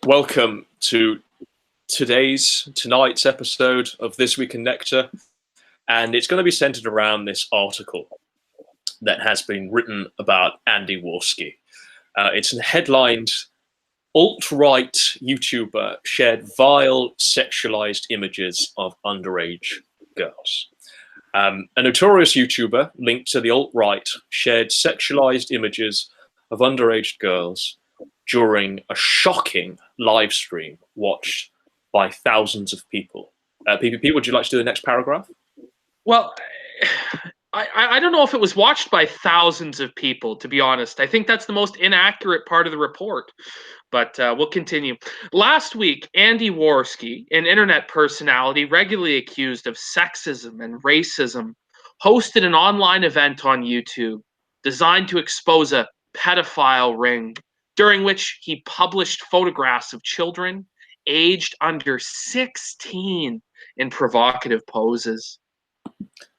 Welcome to tonight's episode of This Week in Nectar, and it's going to be centered around this article that has been written about Andy Warski. It's headlined, "Alt-right YouTuber shared vile sexualized images of underage girls." A notorious YouTuber linked to the alt-right shared sexualized images of underage girls during a shocking live stream watched by thousands of people. PPP, would you like to do the next paragraph? Well, I don't know if it was watched by thousands of people, to be honest. I think that's the most inaccurate part of the report, but we'll continue. Last week, Andy Warski, an internet personality regularly accused of sexism and racism, hosted an online event on YouTube designed to expose a pedophile ring, during which he published photographs of children aged under 16 in provocative poses.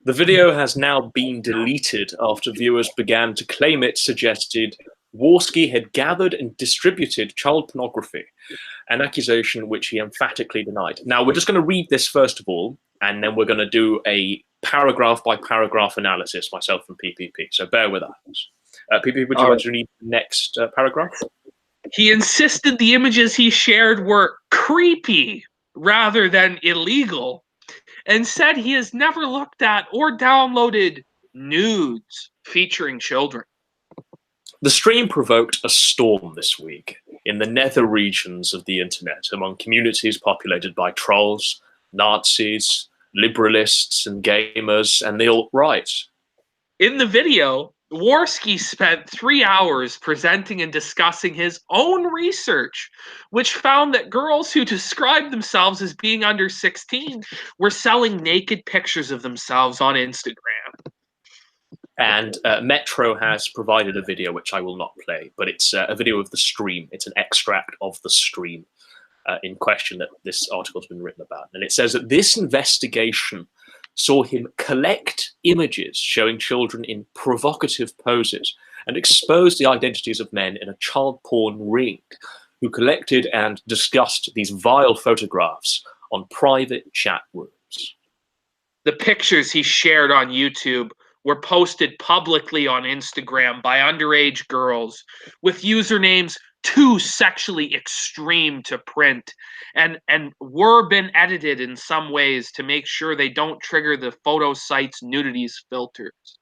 The video has now been deleted after viewers began to claim it suggested Warski had gathered and distributed child pornography, an accusation which he emphatically denied. Now, we're just going to read this first of all, and then we're going to do a paragraph-by-paragraph analysis, myself and PPP, so bear with us. PPP, would you like to read the next paragraph? He insisted the images he shared were creepy rather than illegal, and said he has never looked at or downloaded nudes featuring children. The stream provoked a storm this week in the nether regions of the internet among communities populated by trolls, Nazis, liberalists, and gamers, and the alt-right. In the video, Warski spent 3 hours presenting and discussing his own research, which found that girls who described themselves as being under 16 were selling naked pictures of themselves on Instagram. And Metro has provided a video, which I will not play, but it's a video of the stream. It's an extract of the stream in question that this article has been written about. And it says that this investigation saw him collect images showing children in provocative poses and expose the identities of men in a child porn ring who collected and discussed these vile photographs on private chat rooms. The pictures he shared on YouTube were posted publicly on Instagram by underage girls with usernames too sexually extreme to print, and were been edited in some ways to make sure they don't trigger the photo site's nudities filters.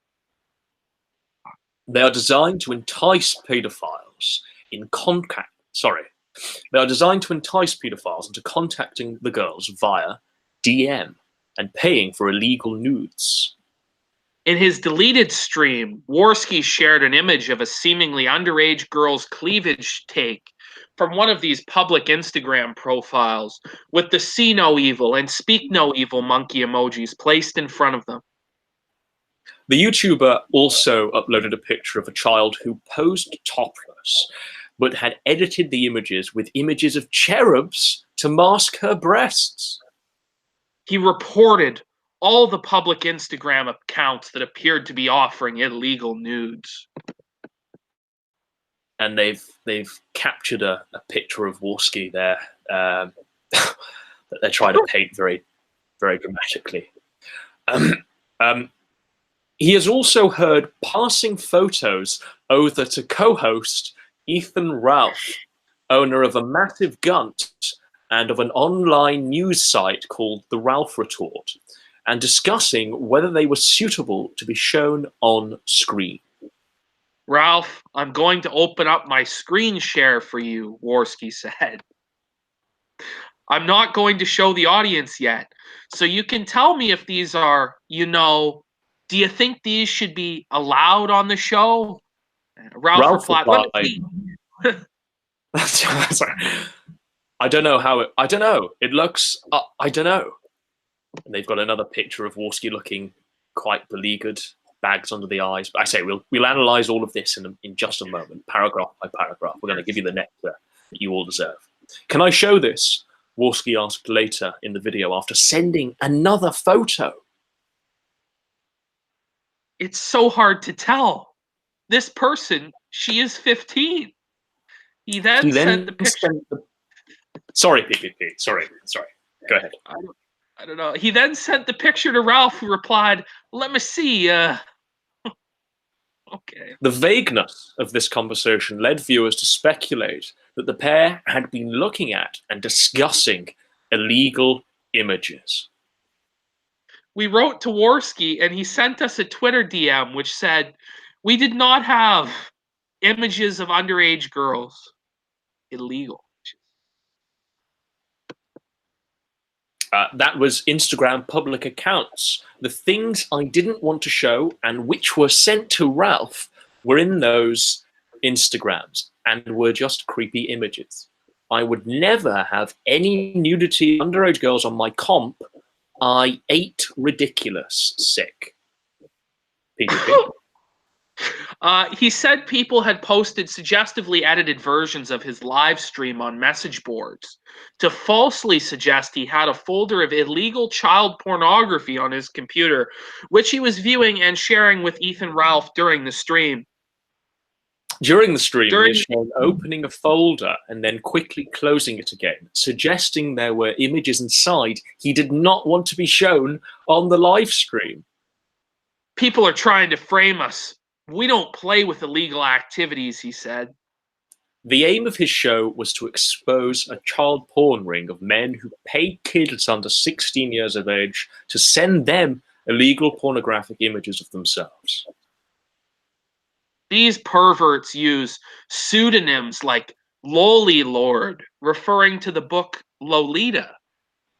They are designed to entice pedophiles in contact. They are designed to entice pedophiles into contacting the girls via DM and paying for illegal nudes. In his deleted stream, Warski shared an image of a seemingly underage girl's cleavage take from one of these public Instagram profiles with the "see no evil" and "speak no evil" monkey emojis placed in front of them. The YouTuber also uploaded a picture of a child who posed topless, but had edited the images with images of cherubs to mask her breasts. He reported all the public Instagram accounts that appeared to be offering illegal nudes. And they've captured a picture of Warski there that they're trying to paint very, very dramatically. He has also heard passing photos over to co-host Ethan Ralph, owner of a massive gunt and of an online news site called The Ralph Retort, and discussing whether they were suitable to be shown on screen. "Ralph, I'm going to open up my screen share for you," Warski said. "I'm not going to show the audience yet, so you can tell me if these are, do you think these should be allowed on the show?" Ralph replied, I don't know how I don't know. It looks, I don't know. And they've got another picture of Warski looking quite beleaguered, bags under the eyes. But I say we'll analyze all of this in just a moment, paragraph by paragraph. We're going to give you the nectar that you all deserve. "Can I show this?" Warski asked later in the video after sending another photo. "It's so hard to tell. This person, she is 15. He then sent the picture. Sorry, PPP. Sorry. Go ahead. I don't know. He then sent the picture to Ralph, who replied, "Let me see. Okay." The vagueness of this conversation led viewers to speculate that the pair had been looking at and discussing illegal images. We wrote to Warski, and he sent us a Twitter DM which said, "We did not have images of underage girls. Illegal." That was Instagram public accounts. The things I didn't want to show and which were sent to Ralph were in those Instagrams and were just creepy images. I would never have any nudity of underage girls on my comp. I ate ridiculous sick. PPP. He said people had posted suggestively edited versions of his live stream on message boards to falsely suggest he had a folder of illegal child pornography on his computer, which he was viewing and sharing with Ethan Ralph during the stream. During the stream, he is shown opening a folder and then quickly closing it again, suggesting there were images inside he did not want to be shown on the live stream. People are trying to frame us. We don't play with illegal activities, he said. The aim of his show was to expose a child porn ring of men who paid kids under 16 years of age to send them illegal pornographic images of themselves. These perverts use pseudonyms like Loli Lord, referring to the book Lolita,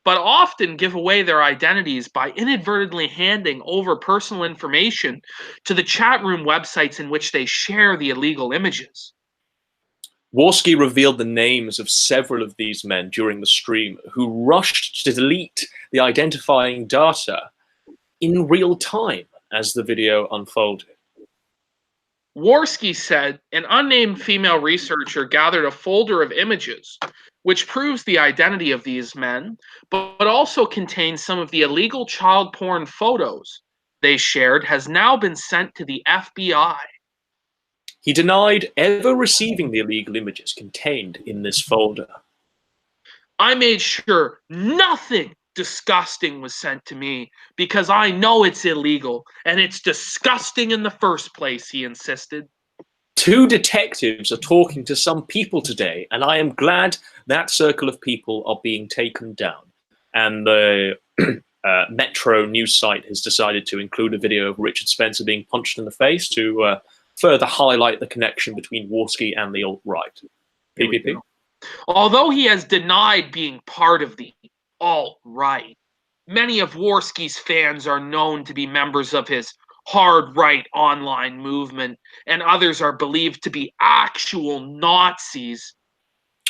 but often give away their identities by inadvertently handing over personal information to the chat room websites in which they share the illegal images. Warski revealed the names of several of these men during the stream who rushed to delete the identifying data in real time as the video unfolded. Warski said an unnamed female researcher gathered a folder of images which proves the identity of these men, but also contains some of the illegal child porn photos they shared has now been sent to the FBI. He denied ever receiving the illegal images contained in this folder. I made sure nothing disgusting was sent to me because I know it's illegal and it's disgusting in the first place, he insisted. 2 detectives are talking to some people today, and I am glad that circle of people are being taken down. And the Metro news site has decided to include a video of Richard Spencer being punched in the face to further highlight the connection between Warski and the alt-right. PPP? Although he has denied being part of the alt-right, many of Warski's fans are known to be members of his hard right online movement, and others are believed to be actual Nazis.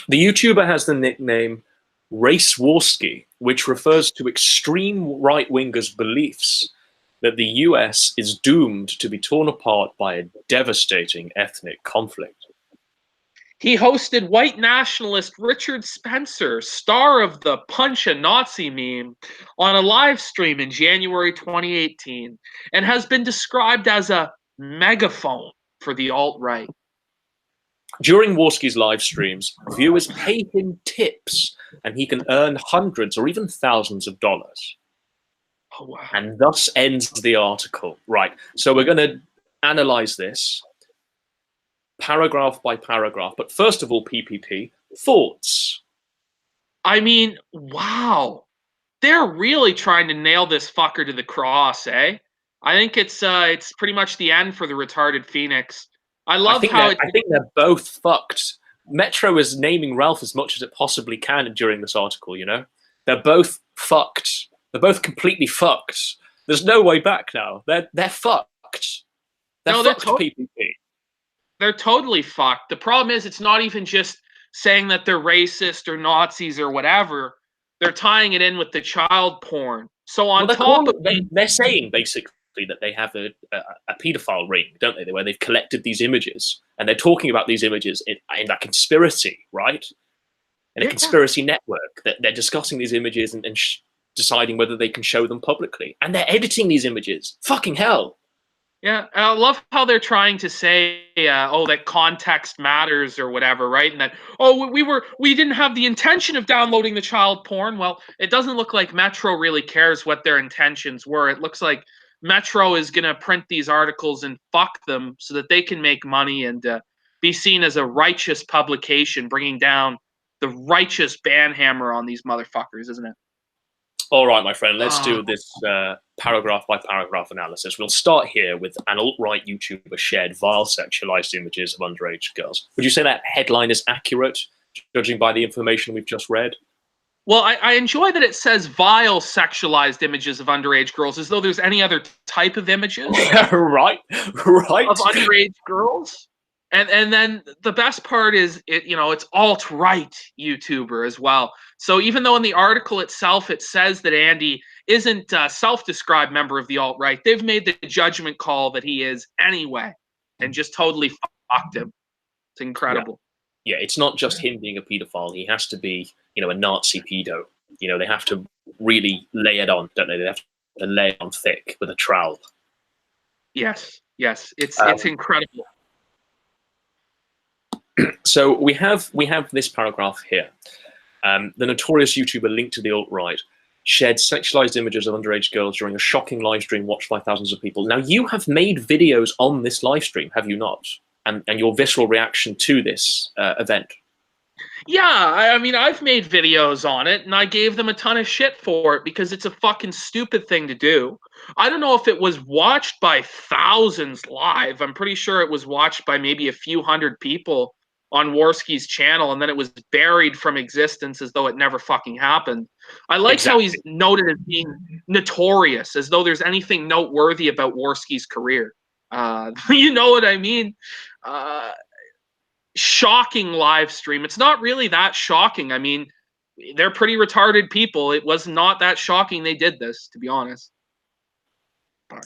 The YouTuber has the nickname Race Warski, which refers to extreme right-wingers' beliefs that the US is doomed to be torn apart by a devastating ethnic conflict. He hosted white nationalist Richard Spencer, star of the Punch a Nazi meme, on a live stream in January 2018, and has been described as a megaphone for the alt-right. During Warski's live streams, viewers pay him tips, and he can earn hundreds or even thousands of dollars. Oh, wow. And thus ends the article. Right, so we're going to analyze this paragraph by paragraph. But first of all, PPP, thoughts? I mean, wow. They're really trying to nail this fucker to the cross, eh? I think it's pretty much the end for the retarded Phoenix. I think they're both fucked. Metro is naming Ralph as much as it possibly can during this article, you know? They're both fucked. They're both completely fucked. There's no way back now. They're fucked. They're fucked, PPP. They're totally fucked. The problem is it's not even just saying that they're racist or Nazis or whatever. They're tying it in with the child porn. So they're saying basically that they have a pedophile ring, don't they? Where they've collected these images and they're talking about these images in that conspiracy, right? In a conspiracy network that they're discussing these images and deciding whether they can show them publicly. And they're editing these images. Fucking hell. Yeah, I love how they're trying to say, "Oh, that context matters" or whatever, right? And that, "Oh, we didn't have the intention of downloading the child porn." Well, it doesn't look like Metro really cares what their intentions were. It looks like Metro is going to print these articles and fuck them so that they can make money and be seen as a righteous publication, bringing down the righteous banhammer on these motherfuckers, isn't it? All right, my friend, let's Ah. do this paragraph by paragraph analysis. We'll start here with an alt-right YouTuber shared vile sexualized images of underage girls. Would you say that headline is accurate, judging by the information we've just read? Well, I enjoy that it says vile sexualized images of underage girls, as though there's any other type of images Right, right. of underage girls. And then the best part is it's alt-right YouTuber as well. So even though in the article itself it says that Andy isn't a self-described member of the alt-right, they've made the judgment call that he is anyway, and just totally fucked him. It's incredible. Yeah, it's not just him being a pedophile. He has to be, a Nazi pedo. They have to really lay it on, don't they? They have to lay it on thick with a trowel. Yes, it's incredible. So we have this paragraph here. The notorious YouTuber linked to the alt-right shared sexualized images of underage girls during a shocking live stream watched by thousands of people. Now, you have made videos on this live stream, have you not? And your visceral reaction to this event. Yeah, I mean, I've made videos on it, and I gave them a ton of shit for it because it's a fucking stupid thing to do. I don't know if it was watched by thousands live. I'm pretty sure it was watched by maybe a few hundred people on Warski's channel, and then it was buried from existence as though it never fucking happened. I like how he's noted as being notorious, as though there's anything noteworthy about Warski's career. You know what I mean? Shocking live stream. It's not really that shocking. I mean, they're pretty retarded people. It was not that shocking they did this, to be honest.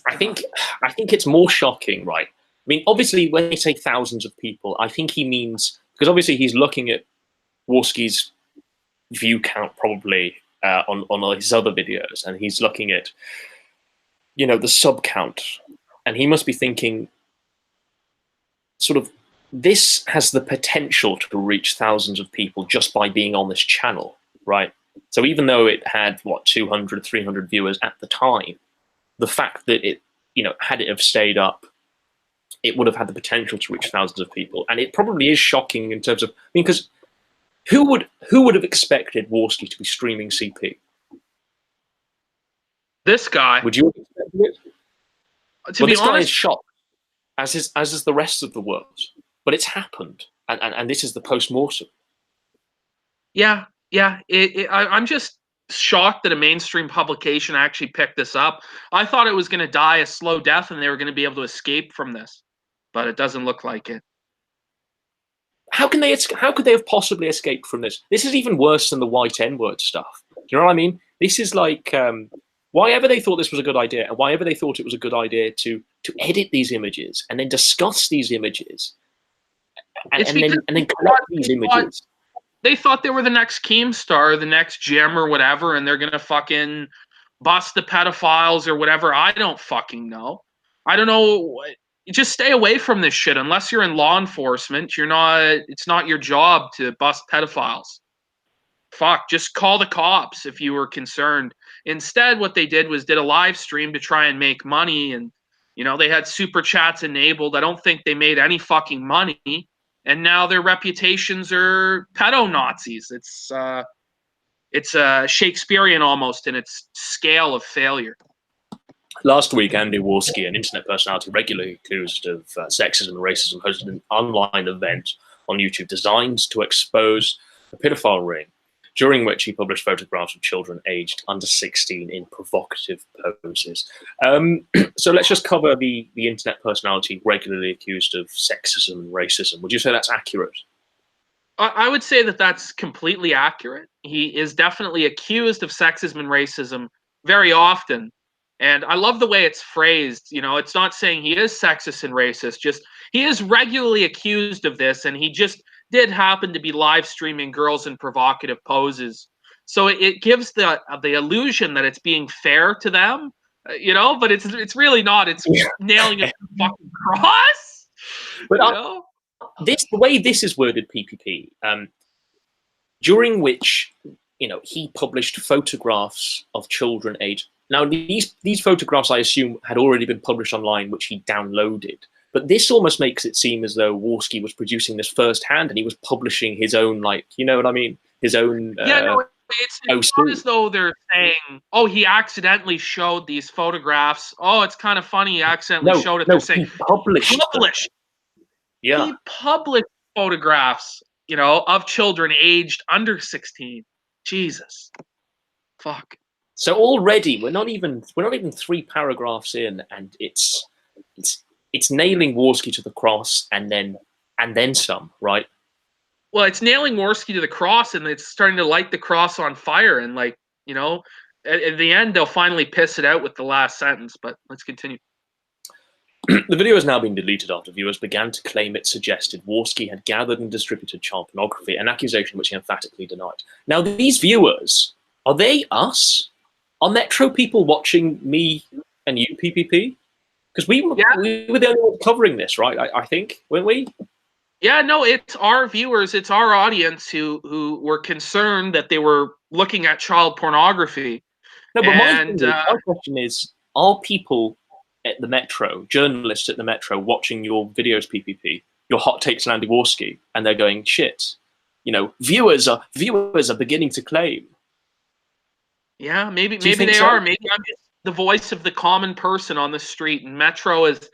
I think it's more shocking, right? I mean, obviously, when they say thousands of people, I think he means, because obviously he's looking at Warski's view count probably on all his other videos, and he's looking at, the sub count, and he must be thinking, sort of, this has the potential to reach thousands of people just by being on this channel, right? So even though it had, 200, 300 viewers at the time, the fact that it, had it have stayed up, it would have had the potential to reach thousands of people. And it probably is shocking in terms of, because who would have expected Warski to be streaming CP? This guy. Would you have expected it? This guy is shocked, as is the rest of the world. But it's happened, and this is the post-mortem. Yeah. I'm just shocked that a mainstream publication actually picked this up. I thought it was going to die a slow death and they were going to be able to escape from this, but it doesn't look like it. How could they have possibly escaped from this? This is even worse than the white N-word stuff. Do you know what I mean? This is like, why ever they thought this was a good idea, and why ever they thought it was a good idea to edit these images and then discuss these images, and then collect these images. They thought they were the next Keemstar, the next Jim or whatever, and they're gonna fucking bust the pedophiles or whatever. I don't fucking know. I don't know. Just stay away from this shit unless you're in law enforcement. It's not your job to bust pedophiles. Fuck, just call the cops if you were concerned. Instead, what they did was did a live stream to try and make money, and they had super chats enabled. I don't think they made any fucking money. And now their reputations are pedo Nazis. It's Shakespearean almost in its scale of failure. Last week, Andy Warski, an internet personality regularly accused of sexism and racism, hosted an online event on YouTube designed to expose a pedophile ring, during which he published photographs of children aged under 16 in provocative poses. So let's just cover the internet personality regularly accused of sexism and racism. Would you say that's accurate? I would say that that's completely accurate. He is definitely accused of sexism and racism very often. And I love the way it's phrased. It's not saying he is sexist and racist, just he is regularly accused of this, and he just did happen to be live streaming girls in provocative poses. So it gives the illusion that it's being fair to them, you know, but it's really not. It's nailing a fucking cross. But you know? the way this is worded, PPP, during which, you know, he published photographs of children aged. Now, these photographs, I assume, had already been published online, which he downloaded. But this almost makes it seem as though Warski was producing this firsthand, and he was publishing his own, like, you know what I mean? His own. Yeah, no, it's not as though they're saying, "Oh, he accidentally showed these photographs." Oh, it's kind of funny he accidentally showed it. They're saying he published. Yeah, he published photographs, you know, of children aged under 16. Jesus, fuck. So already we're not even 3 paragraphs in, and it's nailing Warski to the cross, and then some, right? Well, it's nailing Warski to the cross, and it's starting to light the cross on fire, and like, you know, at the end they'll finally piss it out with the last sentence. But let's continue. The video has now been deleted after viewers began to claim it suggested Warski had gathered and distributed child pornography, an accusation which he emphatically denied. Now, these viewers, are they us? Are Metro people watching me and you, PPP? Because we were the only ones covering this, right? I think, weren't we? Yeah, no, it's our viewers, it's our audience who were concerned that they were looking at child pornography. No, but my question is, are people at the Metro, journalists at the Metro, watching your videos, PPP, your hot takes on Andy Warski, and they're going, shit, you know, viewers are beginning to claim. Yeah, maybe they are. Maybe I'm just the voice of the common person on the street, and Metro is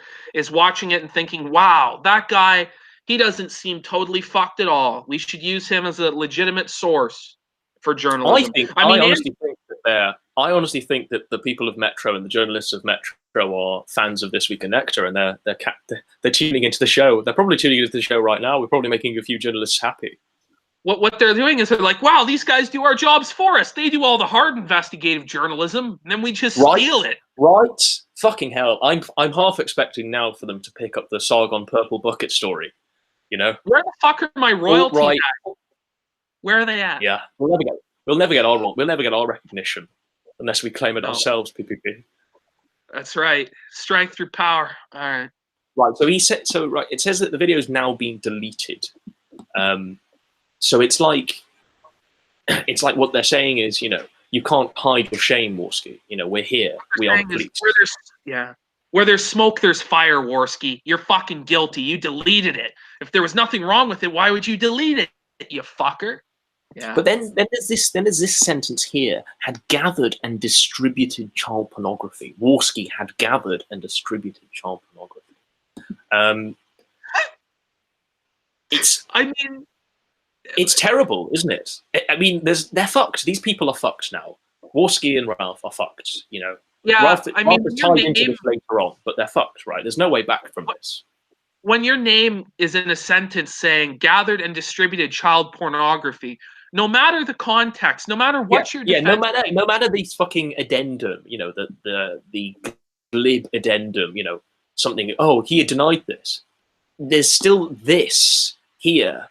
watching it and thinking, wow, that guy, he doesn't seem totally fucked at all. We should use him as a legitimate source for journalism. I honestly think that the people of Metro and the journalists of Metro are fans of This Week in Nectar, and they're tuning into the show. They're probably tuning into the show right now. We're probably making a few journalists happy. What they're doing is they're like, wow, these guys do our jobs for us. They do all the hard investigative journalism, and then we just steal it. Right? Fucking hell. I'm half expecting now for them to pick up the Sargon Purple Bucket story. You know? Where the fuck are my royalties at? Where are they at? Yeah. We'll never get our recognition unless we claim it ourselves, PPP. That's right. Strength through power. All right. Right. So it says that the video is now being deleted. So it's like what they're saying is, you know, you can't hide your shame, Warski. You know, we're here. We are police. Where there's smoke, there's fire, Warski. You're fucking guilty. You deleted it. If there was nothing wrong with it, why would you delete it, you fucker? Yeah. But then there's this sentence here: had gathered and distributed child pornography. Warski had gathered and distributed child pornography. It's terrible, isn't it? I mean, they're fucked. These people are fucked now. Warski and Ralph are fucked. You know. Yeah. Ralph is tied into this later on, but they're fucked, right? There's no way back from this. When your name is in a sentence saying gathered and distributed child pornography, no matter the context, no matter what you're no matter these fucking addendum, you know, the glib addendum, you know, something, oh, he had denied this. There's still this here,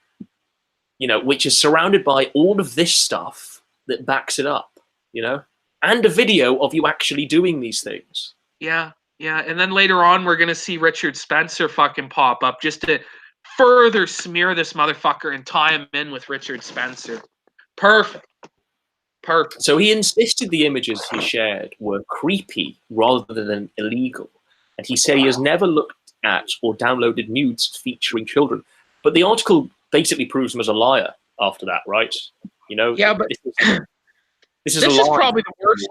you know, which is surrounded by all of this stuff that backs it up, you know, and a video of you actually doing these things. Yeah. Yeah, and then later on, we're going to see Richard Spencer fucking pop up just to further smear this motherfucker and tie him in with Richard Spencer. Perfect. So he insisted the images he shared were creepy rather than illegal. And he said he has never looked at or downloaded nudes featuring children. But the article basically proves him as a liar after that, right? You know? Yeah, but this is probably the worst.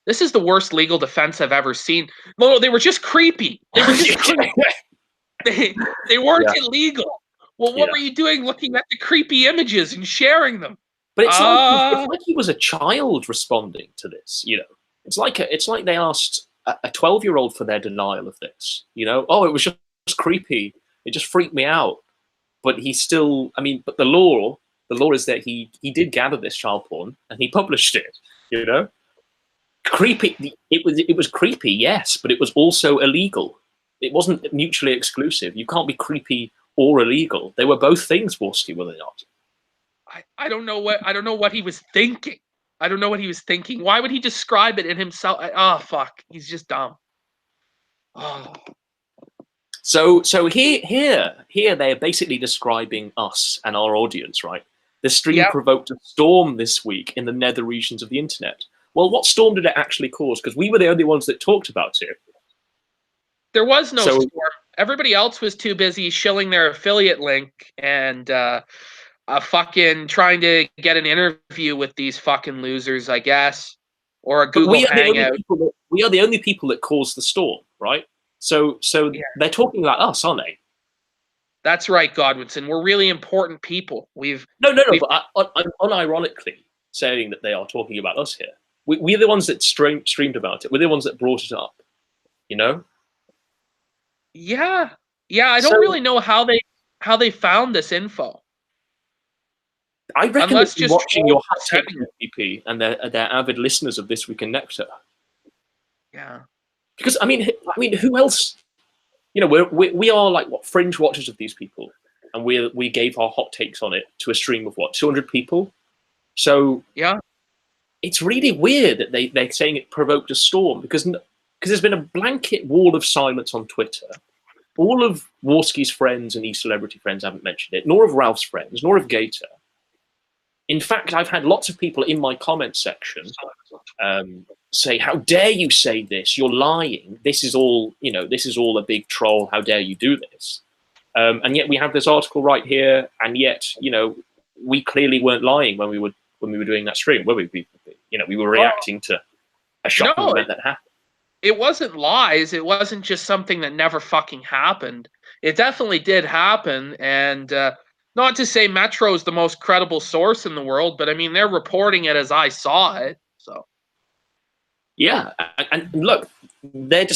This is the worst legal defense I've ever seen. No, they were just creepy. They were just creepy. They weren't illegal. Well, what were you doing looking at the creepy images and sharing them? But it's like he was a child responding to this, you know. It's like they asked a 12-year-old for their denial of this, you know. Oh, it was just creepy. It just freaked me out. But he still, I mean, but the law is that he did gather this child porn and he published it, you know. Creepy. It was creepy, yes, but it was also illegal. It wasn't mutually exclusive. You can't be creepy or illegal. They were both things, Warski, were they not? I don't know what he was thinking. I don't know what he was thinking. Why would he describe it in himself? Oh, fuck. He's just dumb. Oh. So here they're basically describing us and our audience, right? The stream Yep. provoked a storm this week in the nether regions of the internet. Well, what storm did it actually cause? Because we were the only ones that talked about it. There was no So- storm. Everybody else was too busy shilling their affiliate link and fucking trying to get an interview with these fucking losers, I guess, or a But Google we are Hangout. we are the only people that caused the storm, right? So Yeah. they're talking about us, aren't they? That's right, Godwinson. We're really important people. No. But I'm unironically saying that they are talking about us here. We're the ones that streamed about it. We're the ones that brought it up. You know? Yeah. I don't really know how they found this info. I reckon Unless they're just watching your hot trolls take PPP, and they're avid listeners of This Week in Nectar. Yeah. Because I mean, who else? You know, we are like what fringe watchers of these people, and we gave our hot takes on it to a stream of what 200 people. So Yeah. it's really weird that they're saying it provoked a storm because there's been a blanket wall of silence on Twitter. All of Warski's friends and e-celebrity friends haven't mentioned it, nor of Ralph's friends, nor of Gator. In fact, I've had lots of people in my comments section say, "How dare you say this? You're lying. This is all, this is all a big troll. How dare you do this?" And yet we have this article right here, and yet, we clearly weren't lying when we were doing that stream, were we? We were reacting to a shocking event that happened. It wasn't lies. It wasn't just something that never fucking happened. It definitely did happen, and not to say Metro is the most credible source in the world, but I mean, they're reporting it as I saw it. So, yeah, and look, they're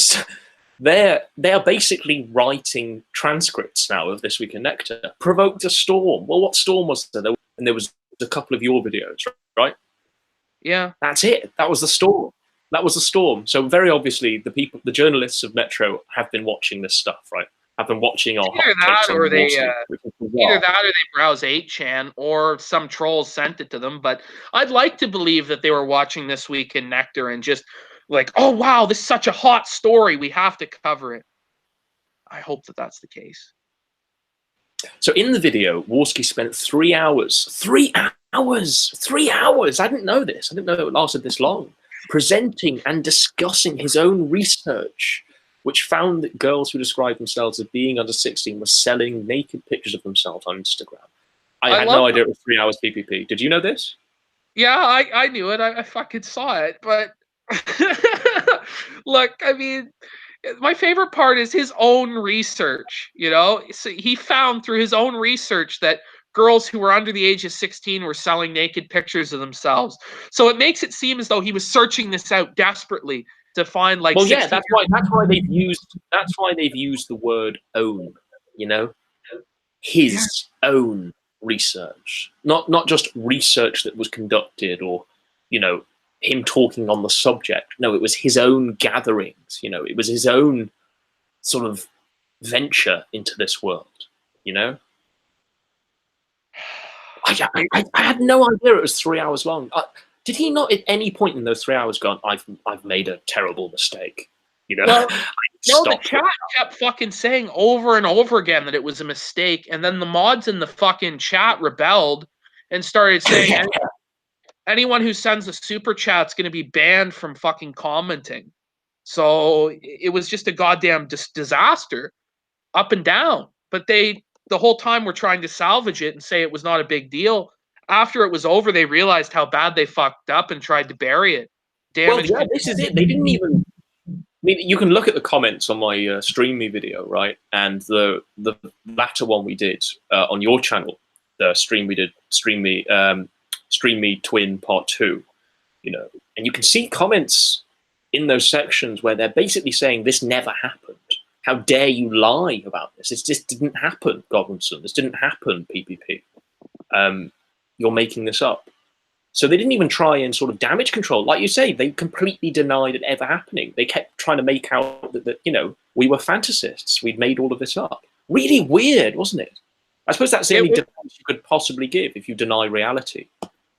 basically writing transcripts now of This Week in Nectar. Provoked a storm. Well, what storm was there? And there was a couple of your videos, right? Yeah, that's it. That was the storm. So very obviously, the journalists of Metro have been watching this stuff, right? Have been watching our either that or they browse 8chan or some trolls sent it to them. But I'd like to believe that they were watching This Week in Nectar and just like, oh wow, this is such a hot story, we have to cover it. I hope that that's the case. So in the video, Warski spent 3 hours. 3 hours. 3 hours. I didn't know this. I didn't know it lasted this long. Presenting and discussing his own research, which found that girls who described themselves as being under 16 were selling naked pictures of themselves on Instagram. I had no idea it was 3 hours PPP. Did you know this? Yeah, I knew it. I fucking saw it. But look, I mean, my favorite part is his own research. So he found through his own research that girls who were under the age of 16 were selling naked pictures of themselves. So it makes it seem as though he was searching this out desperately to find like. Well, yeah, that's why they've used the word own. His own research, not just research that was conducted or him talking on the subject. No, it was his own gatherings. It was his own sort of venture into this world. I had no idea it was 3 hours long. Did he not at any point in those 3 hours gone, I've made a terrible mistake? Well, no, the chat kept fucking saying over and over again that it was a mistake, and then the mods in the fucking chat rebelled and started saying anyone who sends a super chat's going to be banned from fucking commenting. So it was just a goddamn disaster up and down. But the whole time were trying to salvage it and say it was not a big deal. After it was over, they realized how bad they fucked up and tried to bury it. Well, yeah, this is it. They didn't even. I mean, you can look at the comments on my Stream Me video, right? And the latter one we did on your channel, the stream we did, Stream Me Twin Part 2, and you can see comments in those sections where they're basically saying this never happened. How dare you lie about this? This didn't happen, Godwinson. This didn't happen, PPP. You're making this up. So they didn't even try and sort of damage control. Like you say, they completely denied it ever happening. They kept trying to make out that we were fantasists. We'd made all of this up. Really weird, wasn't it? I suppose that's the only defense you could possibly give if you deny reality.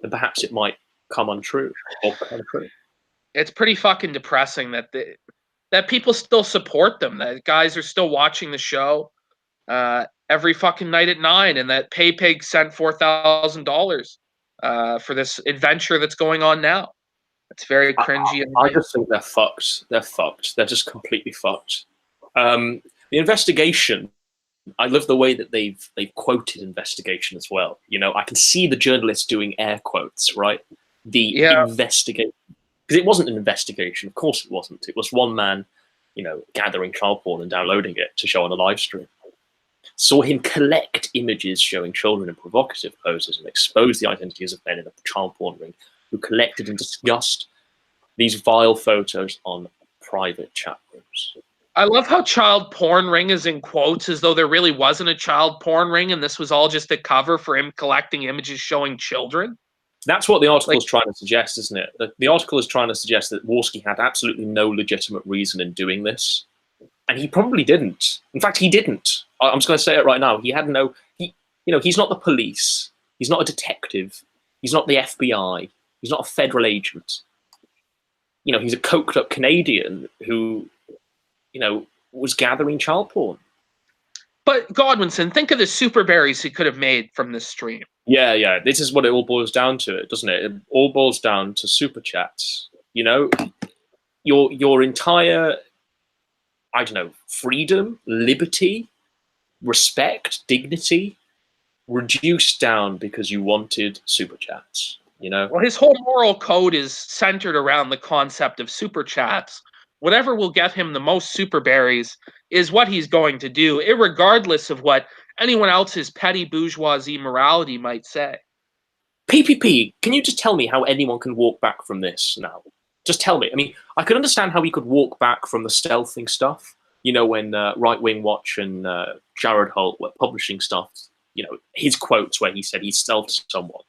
Then perhaps it might come untrue or come true. It's pretty fucking depressing that that people still support them. That guys are still watching the show every fucking night at 9, and that PayPig sent $4,000 for this adventure that's going on now. It's very cringy. I just think they're fucked. They're fucked. They're just completely fucked. The investigation, I love the way that they've quoted investigation as well. You know, I can see the journalists doing air quotes, right? The investigation, because it wasn't an investigation. Of course, it wasn't. It was one man, you know, gathering child porn and downloading it to show on a live stream. Saw him collect images showing children in provocative poses and expose the identities of men in a child porn ring who collected and discussed these vile photos on private chat rooms. I love how child porn ring is in quotes, as though there really wasn't a child porn ring and this was all just a cover for him collecting images showing children. That's what the article is trying to suggest, isn't it? The article is trying to suggest that Warski had absolutely no legitimate reason in doing this. And he probably didn't. In fact, he didn't. I'm just going to say it right now. He had no, he's not the police. He's not a detective. He's not the FBI. He's not a federal agent. You know, he's a coked up Canadian who, you know, was gathering child porn. But Godwinson, think of the super berries he could have made from this stream. Yeah. This is what it all boils down to, doesn't it? It all boils down to super chats. You know, your entire, I don't know, freedom, liberty, respect, dignity, reduced down because you wanted super chats. You know, well, his whole moral code is centered around the concept of super chats. Whatever will get him the most super berries is what he's going to do, irregardless of what anyone else's petty bourgeoisie morality might say. PPP, can you just tell me how anyone can walk back from this now? Just tell me. I mean, I could understand how he could walk back from the stealthing stuff. You know, when Right Wing Watch and Jared Holt were publishing stuff, you know, his quotes where he said he stealthed someone.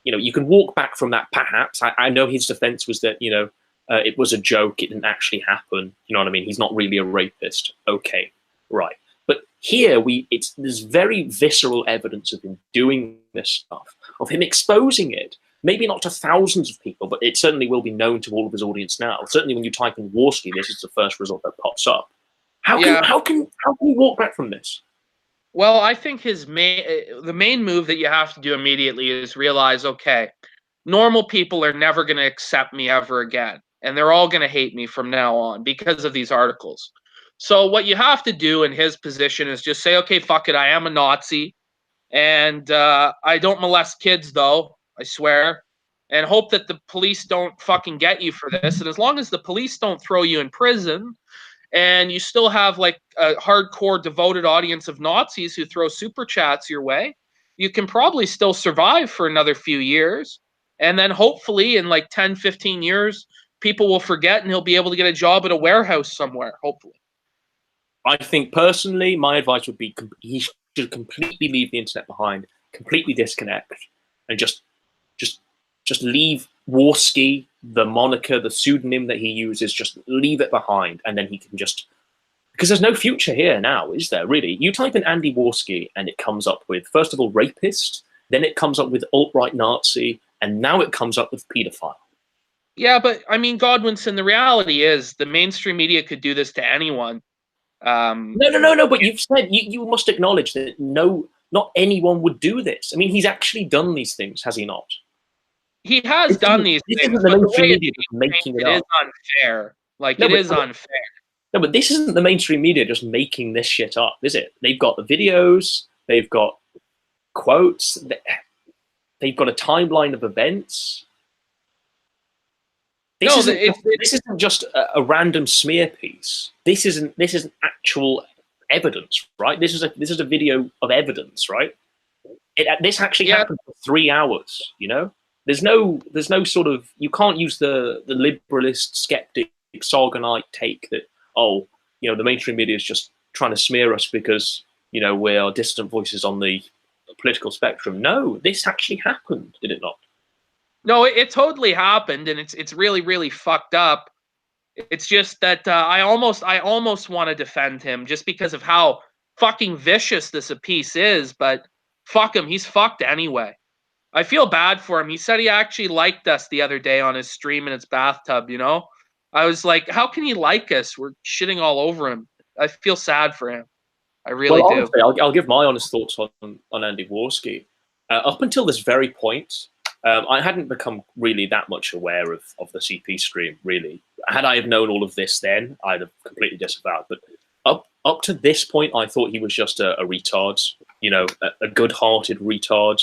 You know, you can walk back from that, perhaps. I know his defense was that, you know, it was a joke. It didn't actually happen. You know what I mean? He's not really a rapist. Okay, right. But here, there's very visceral evidence of him doing this stuff, of him exposing it. Maybe not to thousands of people, but it certainly will be known to all of his audience now. Certainly when you type in Warski, this is the first result that pops up. How can you walk back from this? Well, I think the main move that you have to do immediately is realize, okay, normal people are never going to accept me ever again, and they're all going to hate me from now on because of these articles. So what you have to do in his position is just say, okay, fuck it, I am a Nazi, and I don't molest kids, though, I swear, and hope that the police don't fucking get you for this. And as long as the police don't throw you in prison, and you still have like a hardcore devoted audience of Nazis who throw super chats your way, you can probably still survive for another few years. And then hopefully in like 10, 15 years, people will forget and he'll be able to get a job at a warehouse somewhere, hopefully. I think personally, my advice would be he should completely leave the internet behind, completely disconnect, and just leave Warski, the moniker, the pseudonym that he uses, just leave it behind, and then he can just, because there's no future here now, is there really? You type in Andy Warski and it comes up with, first of all, rapist, then it comes up with alt-right Nazi, and now it comes up with pedophile. Yeah, but I mean, Godwinson, the reality is the mainstream media could do this to anyone. No, but you've said, you must acknowledge that not anyone would do this. I mean, he's actually done these things, has he not? He has done these things, but the way it is unfair. Like, it is unfair. No, but this isn't the mainstream media just making this shit up, is it? They've got the videos, they've got quotes, they've got a timeline of events. This isn't just a random smear piece. This isn't actual evidence, right? This is a video of evidence, right? This actually happened for 3 hours, you know? There's no sort of, you can't use the liberalist, skeptic, Sargonite take that, oh, you know, the mainstream media is just trying to smear us because, you know, we are distant voices on the political spectrum. No, this actually happened, did it not? No, it totally happened, and it's really, really fucked up. It's just that I almost want to defend him just because of how fucking vicious this piece is, but fuck him, he's fucked anyway. I feel bad for him. He said he actually liked us the other day on his stream in his bathtub, you know? I was like, how can he like us? We're shitting all over him. I feel sad for him. I really Well, do. honestly, I'll give my honest thoughts on Andy Warski. Up until this very point, I hadn't become really that much aware of the CP stream, really. Had I have known all of this then, I'd have completely disavowed. But up to this point, I thought he was just a retard, you know, a good-hearted retard,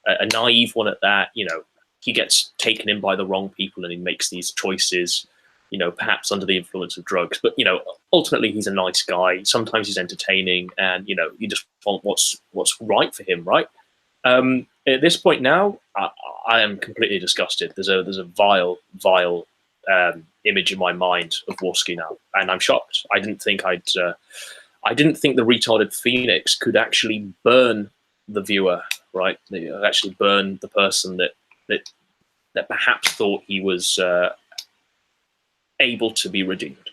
a naive one at that. You know, he gets taken in by the wrong people and he makes these choices, you know, perhaps under the influence of drugs. But, you know, ultimately he's a nice guy. Sometimes he's entertaining and, you know, you just want what's right for him, right? At this point now, I am completely disgusted. There's a vile image in my mind of Warski now, and I'm shocked. I didn't think the retarded Phoenix could actually burn the viewer, right? Actually burn the person that perhaps thought he was able to be redeemed.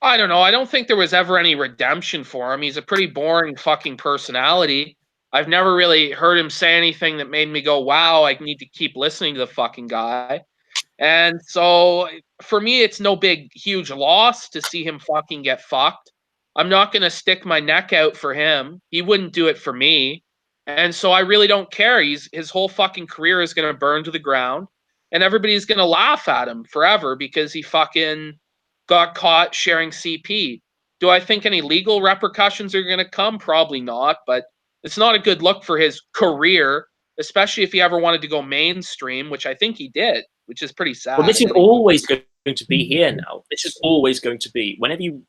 I don't know. I don't think there was ever any redemption for him. He's a pretty boring fucking personality. I've never really heard him say anything that made me go, wow, I need to keep listening to the fucking guy. And so for me, it's no big, huge loss to see him fucking get fucked. I'm not going to stick my neck out for him. He wouldn't do it for me. And so I really don't care. His whole fucking career is going to burn to the ground. And everybody's going to laugh at him forever because he fucking got caught sharing CP. Do I think any legal repercussions are going to come? Probably not. But it's not a good look for his career, especially if he ever wanted to go mainstream, which I think he did, which is pretty sad. Well, this is always going to be here now. This is always going to be, whenever you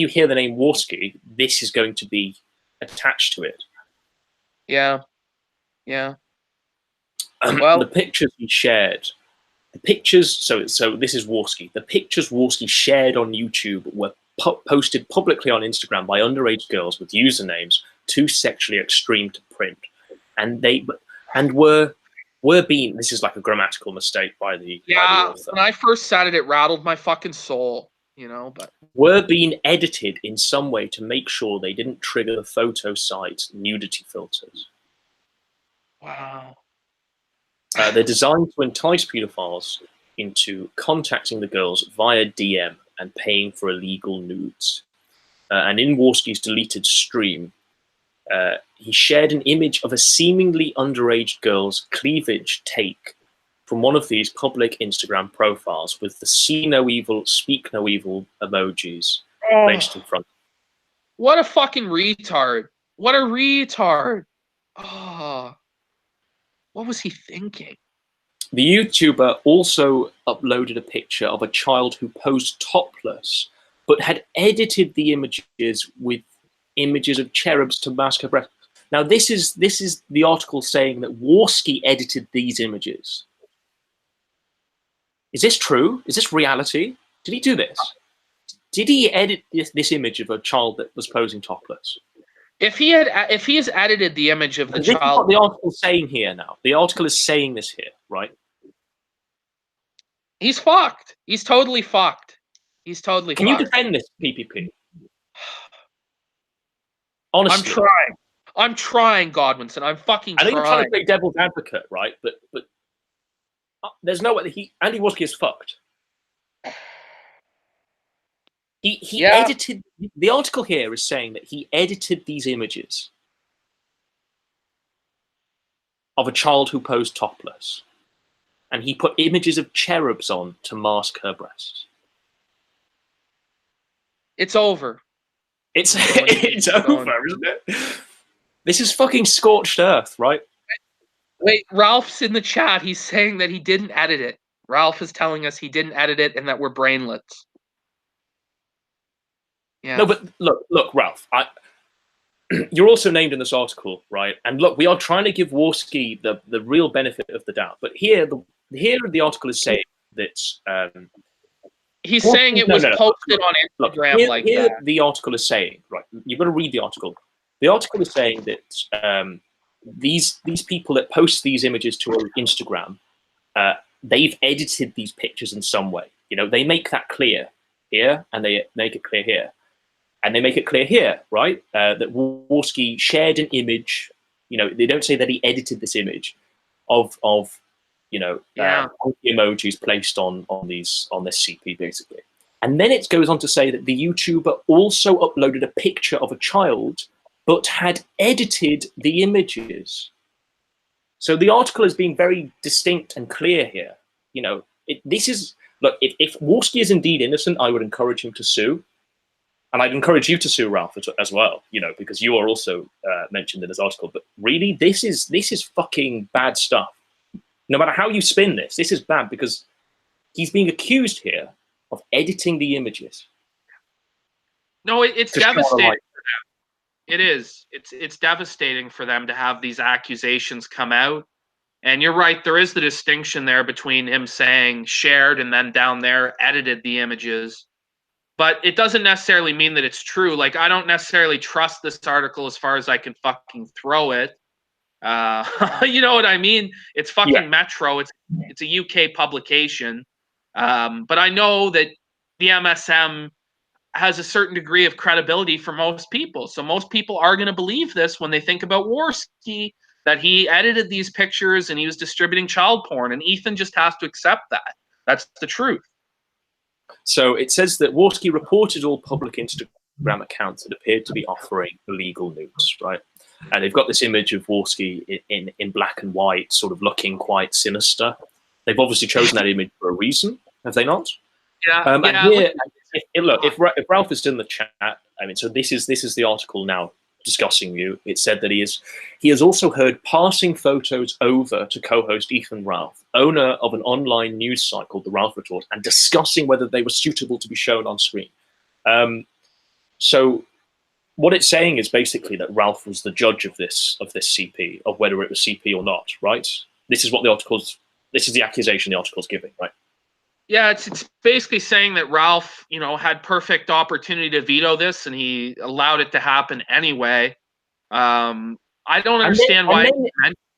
hear the name Warski, this is going to be attached to it. Yeah. Yeah. Well, the pictures he shared, so this is Warski. The pictures Warski shared on YouTube were posted publicly on Instagram by underage girls with usernames too sexually extreme to print, and were being, this is like a grammatical mistake by the author. When I first said it, it rattled my fucking soul, you know, but were being edited in some way to make sure they didn't trigger the photo site's nudity filters. Wow. They're designed to entice pedophiles into contacting the girls via DM and paying for illegal nudes. And in Warski's deleted stream, he shared an image of a seemingly underage girl's cleavage take from one of these public Instagram profiles with the see no evil, speak no evil emojis placed in front. What a fucking retard. What a retard. Oh. What was he thinking? The YouTuber also uploaded a picture of a child who posed topless, but had edited the images with images of cherubs to mask her breasts. Now, this is the article saying that Warski edited these images. Is this true? Is this reality? Did he do this? Did he edit this image of a child that was posing topless? If he has edited the image of the child, this is what the article is saying here now. The article is saying this here, right? He's fucked. He's totally fucked. He's totally Can fucked. you defend this, PPP? Honestly. I'm trying, Godwinson. I'm fucking trying. I know you're trying to play devil's advocate, right? But there's no way Andy Warski is fucked. He edited, the article here is saying that he edited these images of a child who posed topless, and he put images of cherubs on to mask her breasts. It's over. It's over, isn't it? This is fucking scorched earth, right? Wait, Ralph's in the chat. He's saying that he didn't edit it. Ralph is telling us he didn't edit it and that we're brainlets. Yeah. No, but look, Ralph. You're also named in this article, right? And look, we are trying to give Warski the real benefit of the doubt. But here the article is saying that he's saying it was posted on Instagram like that. The article is saying, right? You've got to read the article. The article is saying that these people that post these images to Instagram, they've edited these pictures in some way. You know, they make that clear here, and they make it clear here. And they make it clear here, right, that Warski shared an image. You know, they don't say that he edited this image. of you know, Yeah. emojis placed on this CP basically. And then it goes on to say that the YouTuber also uploaded a picture of a child, but had edited the images. So the article is being very distinct and clear here. You know, this is, look, if Warski is indeed innocent, I would encourage him to sue. And I'd encourage you to sue Ralph as well, you know, because you are also mentioned in this article. But really, this is fucking bad stuff. No matter how you spin this is bad, because he's being accused here of editing the images. No, it's devastating. It is. It's devastating for them to have these accusations come out. And you're right, there is the distinction there between him saying shared and then down there edited the images. But it doesn't necessarily mean that it's true. Like, I don't necessarily trust this article as far as I can fucking throw it. You know what I mean? It's fucking Metro. It's a UK publication. But I know that the MSM has a certain degree of credibility for most people. So most people are going to believe this when they think about Warski, that he edited these pictures and he was distributing child porn. And Ethan just has to accept that. That's the truth. So it says that Warski reported all public Instagram accounts that appeared to be offering illegal nudes, right? And they've got this image of Warski in black and white, sort of looking quite sinister. They've obviously chosen that image for a reason, have they not? Yeah. And here, if Ralph is still in the chat, I mean, so this is the article now discussing you. It said that he has also heard passing photos over to co-host Ethan Ralph, owner of an online news site called The Ralph Report, and discussing whether they were suitable to be shown on screen. So what it's saying is basically that Ralph was the judge of this CP, of whether it was CP or not, right? This is the accusation the article's giving, right? Yeah, it's basically saying that Ralph, you know, had perfect opportunity to veto this, and he allowed it to happen anyway. I don't understand why.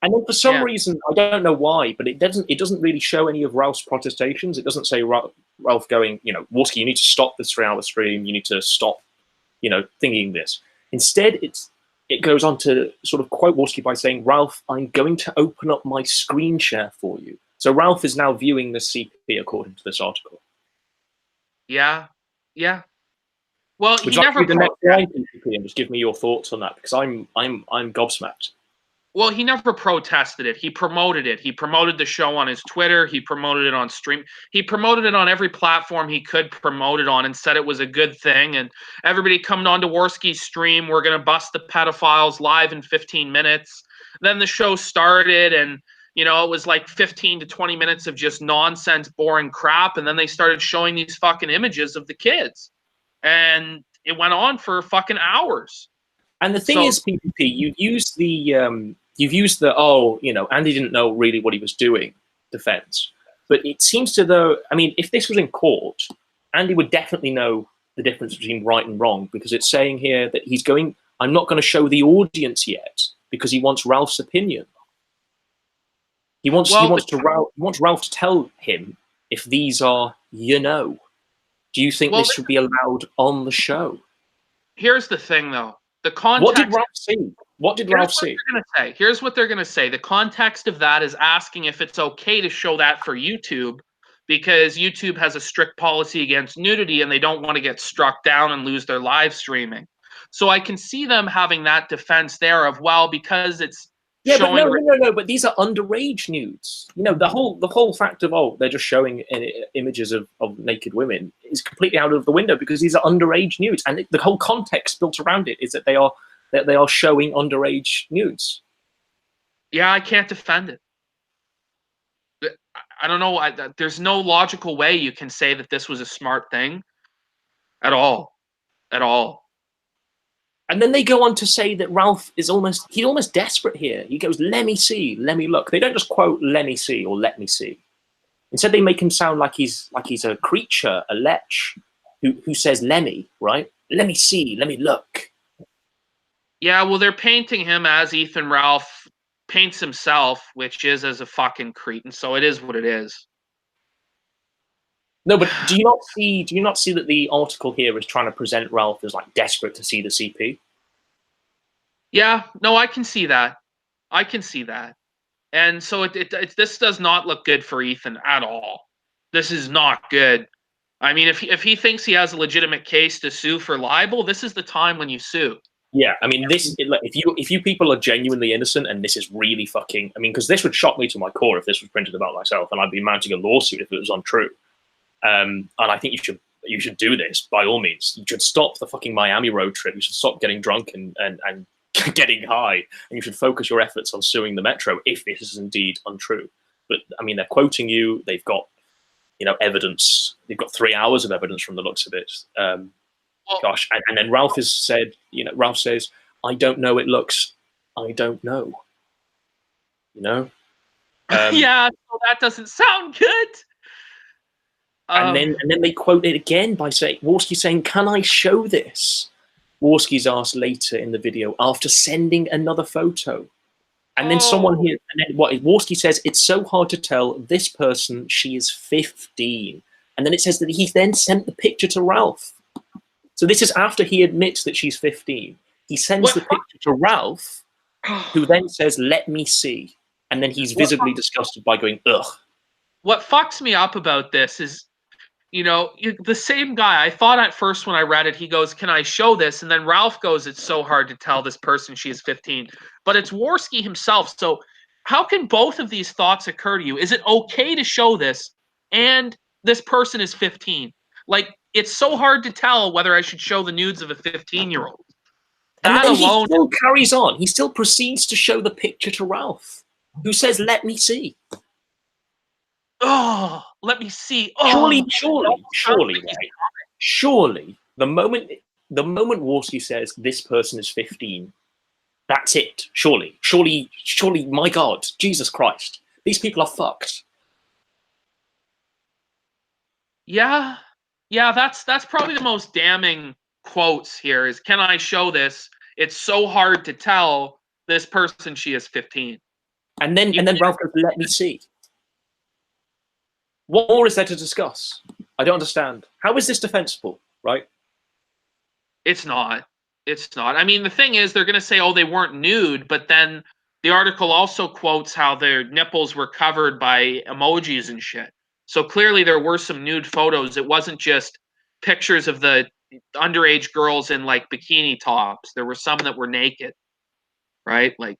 And then for some reason, I don't know why, but it doesn't really show any of Ralph's protestations. It doesn't say Ralph going, you know, Warski, you need to stop this 3-hour stream. You need to stop, you know, thinking this. Instead, it goes on to sort of quote Warski by saying, Ralph, I'm going to open up my screen share for you. So Ralph is now viewing the CP according to this article. Yeah. Well, Would he never. The next line, PPP, and just give me your thoughts on that, because I'm gobsmacked. Well, he never protested it. He promoted it. He promoted the show on his Twitter. He promoted it on stream. He promoted it on every platform he could promote it on, and said it was a good thing. And everybody coming on to Warski's stream, we're going to bust the pedophiles live in 15 minutes. Then the show started, and you know, it was like 15 to 20 minutes of just nonsense, boring crap. And then they started showing these fucking images of the kids. And it went on for fucking hours. And the thing is, PPP, you've used the, oh, you know, Andy didn't know really what he was doing defense. But it seems to, though, I mean, if this was in court, Andy would definitely know the difference between right and wrong, because it's saying here that he's going, I'm not going to show the audience yet, because he wants Ralph's opinion. He wants Ralph to tell him if these are, you know. Do you think this should be allowed on the show? Here's the thing, though. The context. What did Ralph see? What did Ralph see? Here's what they're going to say. The context of that is asking if it's okay to show that for YouTube, because YouTube has a strict policy against nudity and they don't want to get struck down and lose their live streaming. So I can see them having that defense there of, well, because it's but no, but these are underage nudes. You know, the whole fact of, oh, they're just showing images of naked women is completely out of the window, because these are underage nudes, and the whole context built around it is that they are showing underage nudes. Yeah, I can't defend it. I don't know. There's no logical way you can say that this was a smart thing at all. And then they go on to say that Ralph is almost desperate here. He goes, let me see, let me look. They don't just quote, let me see or let me see. Instead, they make him sound like he's a creature, a lech, who says, let me, right? Let me see, let me look. Yeah, well, they're painting him as Ethan Ralph paints himself, which is as a fucking cretin. So it is what it is. No, but do you not see that the article here is trying to present Ralph as like desperate to see the CP? Yeah, no, I can see that. And so this does not look good for Ethan at all. This is not good. I mean, if he thinks he has a legitimate case to sue for libel, this is the time when you sue. Yeah, I mean, like, if you people are genuinely innocent and this is really fucking, I mean, because this would shock me to my core if this was printed about myself, and I'd be mounting a lawsuit if it was untrue. And I think you should do this by all means. You should stop the fucking Miami road trip. You should stop getting drunk and getting high, and you should focus your efforts on suing the Metro if this is indeed untrue. But I mean, they're quoting you. They've got, evidence. They've got 3 hours of evidence from the looks of it. Gosh, and then Ralph has said, Ralph says, "I don't know. It looks, I don't know." Yeah, so that doesn't sound good. And then they quote it again by saying, Warski saying, "Can I show this?" Warski's asked later in the video after sending another photo. And then someone here, and then what Warski says, "It's so hard to tell. This person, she is 15." And then it says that he then sent the picture to Ralph. So this is after he admits that she's 15. He sends the picture to Ralph, who then says, "Let me see." And then he's visibly disgusted by going, "Ugh." What fucks me up about this is, the same guy, I thought at first when I read it, he goes, "Can I show this?" And then Ralph goes, "It's so hard to tell this person, she is 15. But it's Warski himself. So how can both of these thoughts occur to you? Is it okay to show this and this person is 15? Like, it's so hard to tell whether I should show the nudes of a 15-year-old. That and then alone, he still carries on. He still proceeds to show the picture to Ralph, who says, "Let me see." Oh, let me see. Oh, surely, the moment Warski says this person is 15, that's it. Surely, my God, Jesus Christ, these people are fucked. Yeah, that's probably the most damning quotes here is, "Can I show this? It's so hard to tell this person, she is 15. And then Ralph goes, "Let me see." What more is there to discuss? I don't understand. How is this defensible, right? It's not. I mean, the thing is, they're going to say, "Oh, they weren't nude," but then the article also quotes how their nipples were covered by emojis and shit. So clearly there were some nude photos. It wasn't just pictures of the underage girls in like bikini tops. There were some that were naked, right? Like,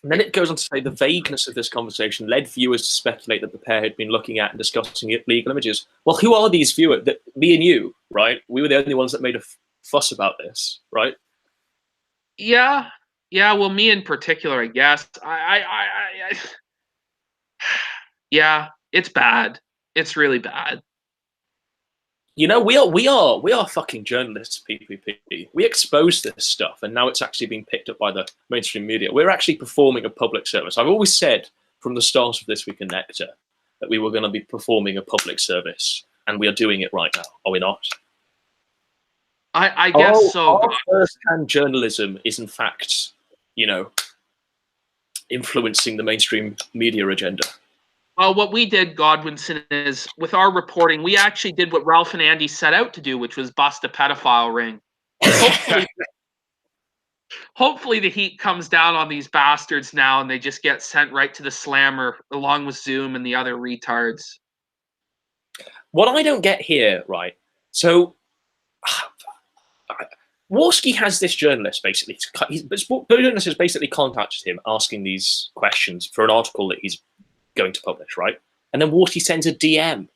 and then it goes on to say the vagueness of this conversation led viewers to speculate that the pair had been looking at and discussing illegal images. Well, who are these viewers? Me and you, right? We were the only ones that made a fuss about this, right? Yeah. Well, me in particular, I guess. Yeah, it's bad. It's really bad. We are fucking journalists, PPP. We expose this stuff, and now it's actually being picked up by the mainstream media. We're actually performing a public service. I've always said from the start of This Week in Nectar that we were going to be performing a public service, and we are doing it right now. Are we not? I guess so. Our first-hand journalism is, in fact, influencing the mainstream media agenda. Well, what we did, Godwinson, is with our reporting, we actually did what Ralph and Andy set out to do, which was bust a pedophile ring. Hopefully the heat comes down on these bastards now and they just get sent right to the slammer along with Zoom and the other retards. What I don't get here, right? So Warski has this journalist basically. The journalist has basically contacted him asking these questions for an article that he's going to publish, right? And then Warski sends a DM.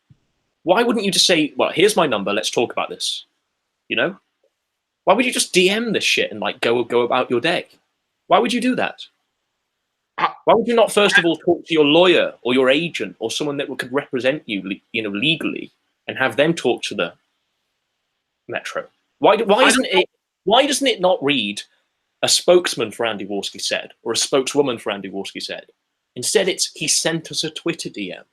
Why wouldn't you just say, "Well, here's my number, let's talk about this"? Why would you just DM this shit and like go about your day? Why would you do that? Why would you not first of all talk to your lawyer or your agent or someone that could represent you, legally, and have them talk to the Metro? Why doesn't it not read "a spokesman for Andy Warski said" or "a spokeswoman for Andy Warski said"? Instead, it's "he sent us a Twitter DM."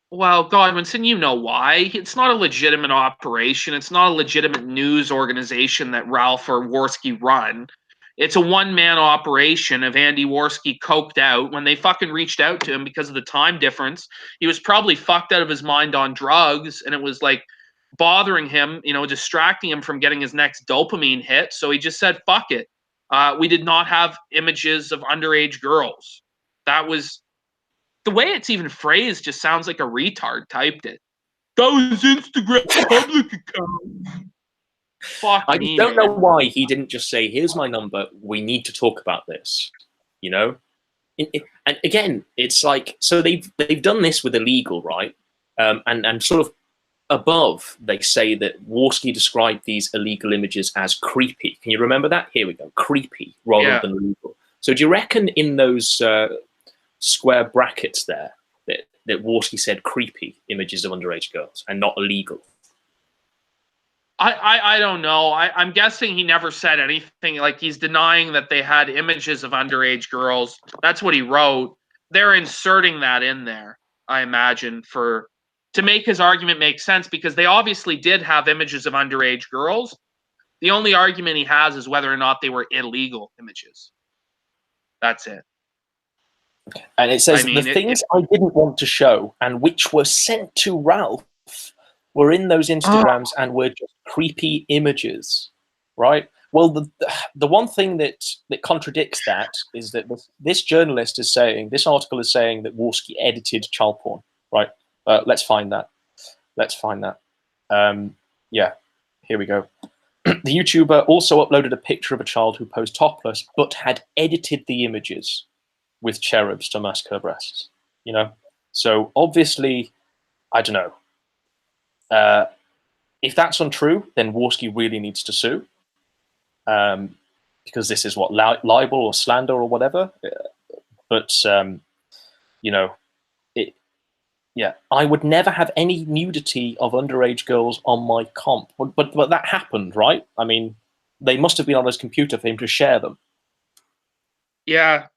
Well, Godwinson, you know why. It's not a legitimate operation. It's not a legitimate news organization that Ralph or Warski run. It's a one-man operation of Andy Warski coked out. When they fucking reached out to him because of the time difference, he was probably fucked out of his mind on drugs, and it was like bothering him, distracting him from getting his next dopamine hit. So he just said, "Fuck it." We did not have images of underage girls. that was the way it's even phrased. Just sounds like a retard typed it. That was Instagram public account. Fuck I me, don't know man. why he didn't just say, "Here's my number. We need to talk about this." You know, and again, it's like, so they've done this with illegal, right? And sort of above, they say that Warski described these illegal images as creepy. Can you remember that? Here we go, creepy rather than legal. So do you reckon in those square brackets there that Warski said creepy images of underage girls and not illegal? I don't know. I'm guessing he never said anything. Like, he's denying that they had images of underage girls. That's what he wrote. They're inserting that in there, I imagine, to make his argument make sense, because they obviously did have images of underage girls. The only argument he has is whether or not they were illegal images. That's it. And it says, the things I didn't want to show and which were sent to Ralph were in those Instagrams and were just creepy images, right? Well, the one thing that contradicts that is that this journalist is saying, this article is saying that Warski edited child porn, right? Let's find that. Let's find that. Yeah, here we go. The YouTuber also uploaded a picture of a child who posed topless, but had edited the images with cherubs to mask her breasts. You know, so obviously, I don't know. If that's untrue, then Warski really needs to sue, because this is what, libel or slander or whatever. But you know, yeah, I would never have any nudity of underage girls on my comp, but that happened, right? I mean, they must have been on his computer for him to share them. Yeah.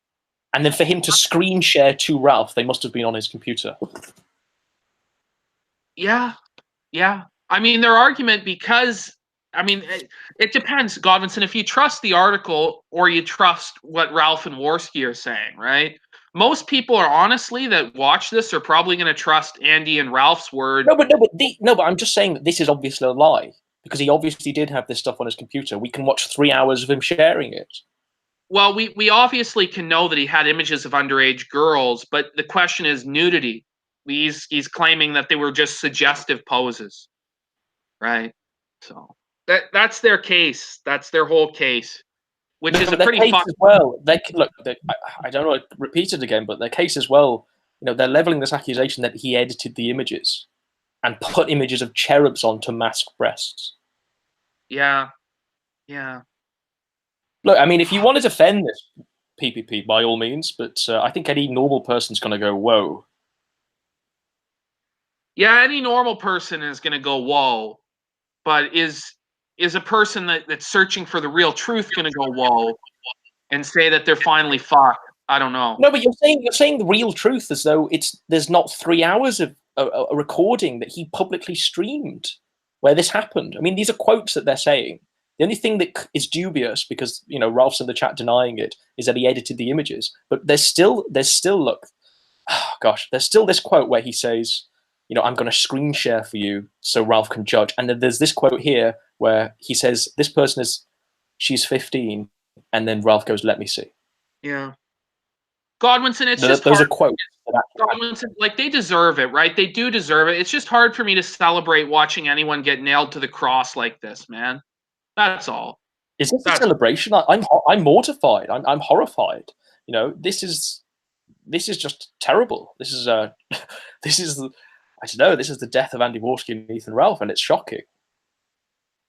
And then for him to screen share to Ralph, they must have been on his computer. Yeah. Yeah. I mean, their argument, because, I mean, it depends, Godwinson, if you trust the article or you trust what Ralph and Warski are saying, right? Most people are, honestly, that watch this are probably going to trust Andy and Ralph's word. No, but I'm just saying that this is obviously a lie, because he obviously did have this stuff on his computer. We can watch 3 hours of him sharing it. Well, we obviously can know that he had images of underage girls, but the question is nudity. He's claiming that they were just suggestive poses, right? So that's their case. That's their whole case, which is a pretty case as well. They can look. I don't know. Repeat it again, but their case as well. You know, they're leveling this accusation that he edited the images and put images of cherubs on to mask breasts. Yeah, yeah. Look, I mean, if you want to defend this PPP, by all means, but I think any normal person's going to go, whoa. Yeah, any normal person is going to go, whoa. But is a person that's searching for the real truth going to go, whoa, and say that they're finally fucked? I don't know. No, but you're saying the real truth as though there's not 3 hours of a recording that he publicly streamed where this happened. I mean, these are quotes that they're saying. The only thing that is dubious, because, you know, Ralph's in the chat denying it, is that he edited the images. But there's still look, oh gosh, there's still this quote where he says, you know, I'm going to screen share for you so Ralph can judge. And then there's this quote here where he says, this person she's 15, and then Ralph goes, let me see. Yeah. Godwinson, it's just those hard. are quotes. Godwinson, like, they deserve it, right? They do deserve it. It's just hard for me to celebrate watching anyone get nailed to the cross like this, man. That's all. Is this a celebration? I'm mortified. I'm horrified. You know, this is just terrible. This is I don't know. This is the death of Andy Warski and Ethan Ralph, and it's shocking.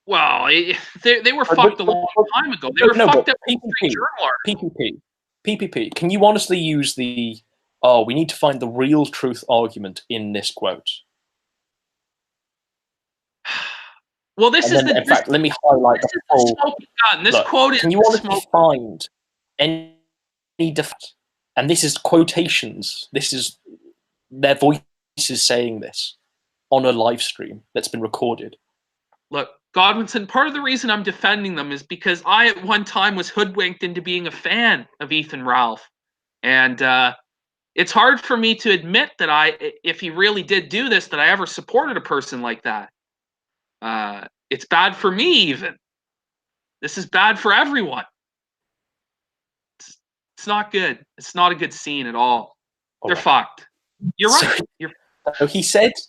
Well, they were fucked a long time ago. They were fucked up. PPP. Can you honestly use the we need to find the real truth argument in this quote? Well, in fact, let me highlight the whole. This quote is. Can you honestly find any defense? And this is quotations. This is their voices saying this on a live stream that's been recorded. Look, Godwinson, part of the reason I'm defending them is because I at one time was hoodwinked into being a fan of Ethan Ralph. And it's hard for me to admit that if he really did do this, that I ever supported a person like that. It's bad for me, even. This is bad for everyone. It's not good. It's not a good scene at all. They're right. fucked. You're So- right.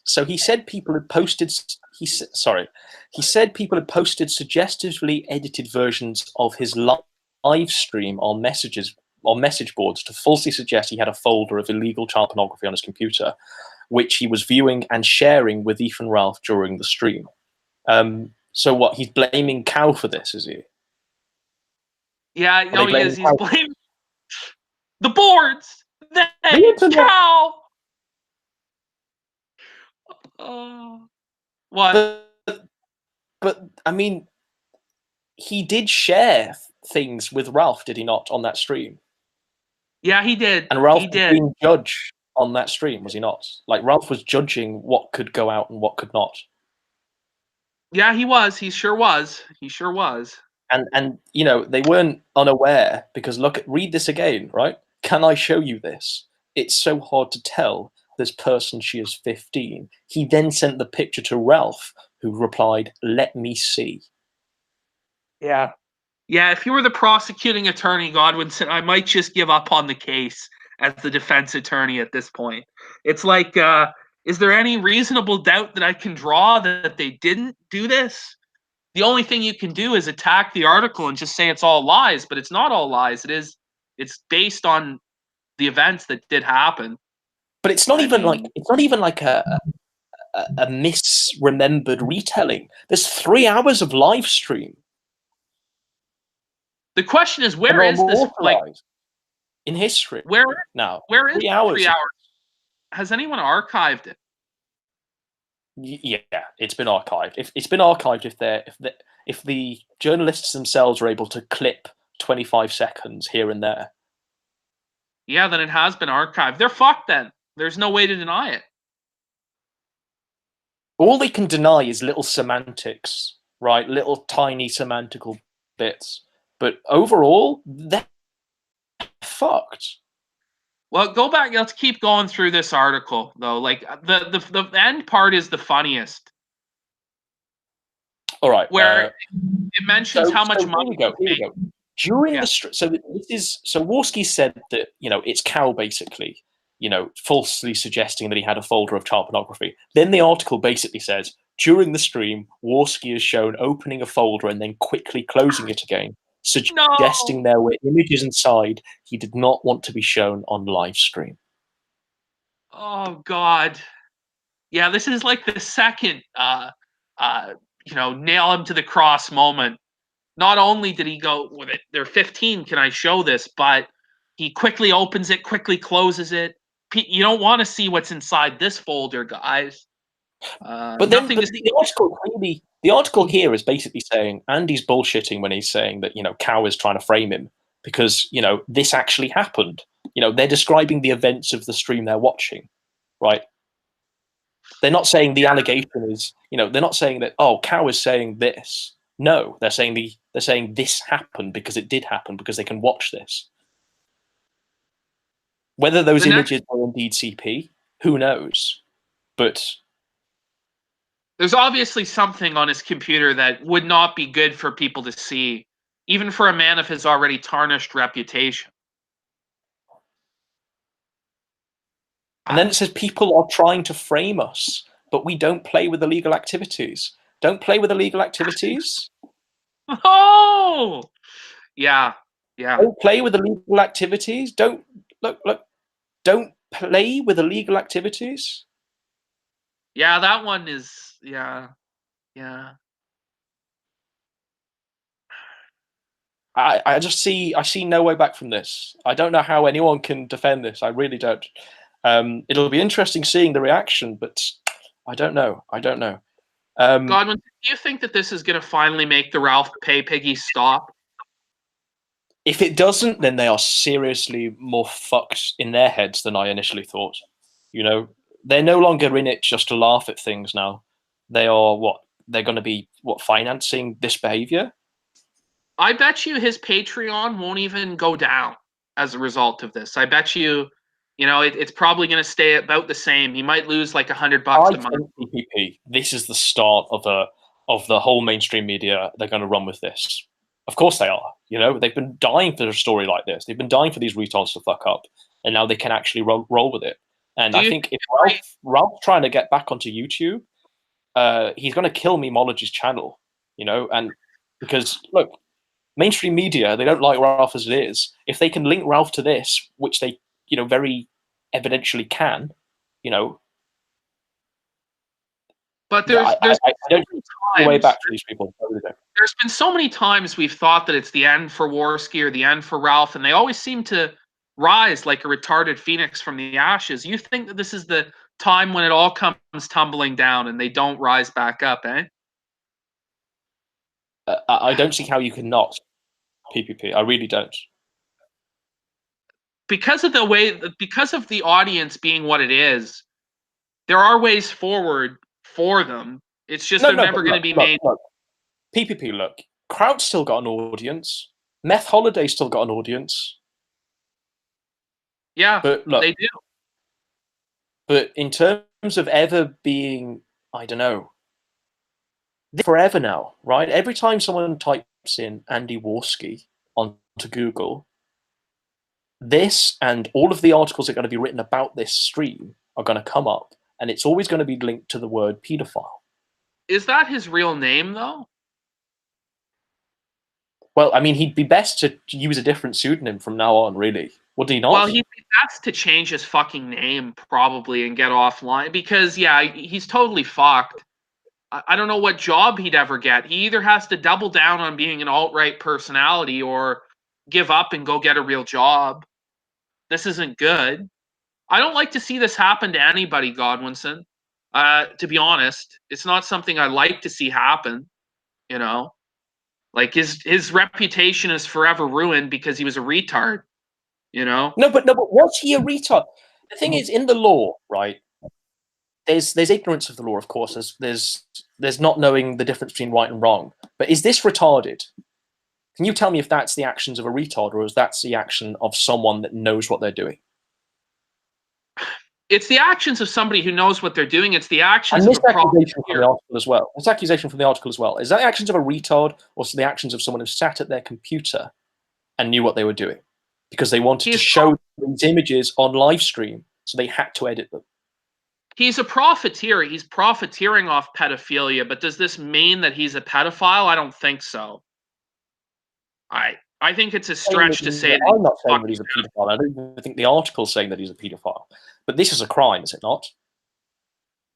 So he said people had posted. He said people had posted suggestively edited versions of his live stream on message boards to falsely suggest he had a folder of illegal child pornography on his computer, which he was viewing and sharing with Ethan Ralph during the stream. So what? He's blaming Cow for this, is he? Yeah, no, he is. He's Cow? blaming the boards. The They internet. Cow. Oh, what? But I mean, he did share things with Ralph, did he not, on that stream? Yeah, he did. And Ralph He was did. being judged on that stream, was he not? Like Ralph was judging what could go out and what could not. Yeah, he was. He sure was. He sure was. And you know, they weren't unaware because read this again, right? Can I show you this? It's so hard to tell. This person, she is 15. He then sent the picture to Ralph, who replied, "Let me see." Yeah. Yeah, if you were the prosecuting attorney, Godwinson, I might just give up on the case as the defense attorney at this point. It's like, is there any reasonable doubt that I can draw that they didn't do this? The only thing you can do is attack the article and just say it's all lies, but it's not all lies. It's based on the events that did happen. But it's not even like a misremembered retelling. There's 3 hours of live stream. The question is, where is this? Like in history? Where now? Where is 3 hours? 3 hours? Has anyone archived it? Yeah, it's been archived. It's been archived if the journalists themselves are able to clip 25 seconds here and there. Yeah, then it has been archived. They're fucked then. There's no way to deny it. All they can deny is little semantics, right? Little tiny semantical bits. But overall, they're fucked. Well, go back. Let's keep going through this article, though. Like the end part is the funniest. All right. Where it mentions how much money. Here we go. During the so Warski said that it's Cow basically falsely suggesting that he had a folder of child pornography. Then the article basically says during the stream, Warski is shown opening a folder and then quickly closing it again, suggesting there were images inside he did not want to be shown on live stream. Oh God. Yeah, this is like the second nail him to the cross moment. Not only did he go with it, they're 15, can I show this? But he quickly opens it, quickly closes it. You don't want to see what's inside this folder, guys. But the article here is basically saying Andy's bullshitting when he's saying that Cow is trying to frame him because this actually happened. They're describing the events of the stream they're watching, right? They're not saying the allegation is they're not saying that Cow is saying this. No, they're saying this happened because it did happen because they can watch this. Whether those images are indeed CP, who knows? But there's obviously something on his computer that would not be good for people to see, even for a man of his already tarnished reputation. And then it says people are trying to frame us, but we don't play with illegal activities. Don't play with illegal activities. Oh, yeah. Don't play with illegal activities. Don't look. Don't play with illegal activities. Yeah, that one is I see no way back from this. I don't know how anyone can defend this. I really don't. It'll be interesting seeing the reaction, but I don't know. Godwin, do you think that this is going to finally make the Ralph Pay Piggy stop? If it doesn't, then they are seriously more fucked in their heads than I initially thought. They're no longer in it just to laugh at things now. They are they're going to be financing this behavior. I bet you his Patreon won't even go down as a result of this. I bet you, it's probably going to stay about the same. He might lose like $100 a month. PPP. This is the start of the whole mainstream media. They're going to run with this. Of course they are. You know, they've been dying for a story like this. They've been dying for these retards to fuck up, and now they can actually roll with it. And I think if Ralph's trying to get back onto YouTube, he's going to kill Memology's channel. You know, and because look, mainstream media, they don't like Ralph as it is. If they can link Ralph to this, which they, you know, very evidentially can, you know. But there's I don't see way back for these people. There's been so many times we've thought that it's the end for Warski or the end for Ralph, and they always seem to rise like a retarded phoenix from the ashes. You think that this is the time when it all comes tumbling down and they don't rise back up, eh? I don't see how you can not PPP. I really don't. Because of the audience being what it is, there are ways forward for them. It's just they're never going to be made. Look. PPP, look, Kraut's still got an audience. Meth Holiday's still got an audience. Yeah, but look, they do. But in terms of ever being, I don't know, forever now, right? Every time someone types in Andy Warski onto Google, this and all of the articles that are going to be written about this stream are going to come up, and it's always going to be linked to the word pedophile. Is that his real name, though? Well, I mean, he'd be best to use a different pseudonym from now on, really. Would he not? Well, he'd be best to change his fucking name, probably, and get offline. Because, yeah, he's totally fucked. I don't know what job he'd ever get. He either has to double down on being an alt-right personality or give up and go get a real job. This isn't good. I don't like to see this happen to anybody, Godwinson. To be honest, it's not something I like to see happen, you know? Like, his reputation is forever ruined because he was a retard, you know? No, but was he a retard? The thing is, in the law, right, there's ignorance of the law, of course. There's not knowing the difference between right and wrong. But is this retarded? Can you tell me if that's the actions of a retard or is that the action of someone that knows what they're doing? It's the actions of somebody who knows what they're doing. It's the actions of a accusation from the article as well. This accusation from the article as well. Is that the actions of a retard or the actions of someone who sat at their computer and knew what they were doing? Because they wanted to show these images on live stream, so they had to edit them. He's a profiteer. He's profiteering off pedophilia, but does this mean that he's a pedophile? I don't think so. I think it's a stretch to say that. I'm not saying that he's a pedophile. I don't even think the article's saying that he's a pedophile. But this is a crime, is it not?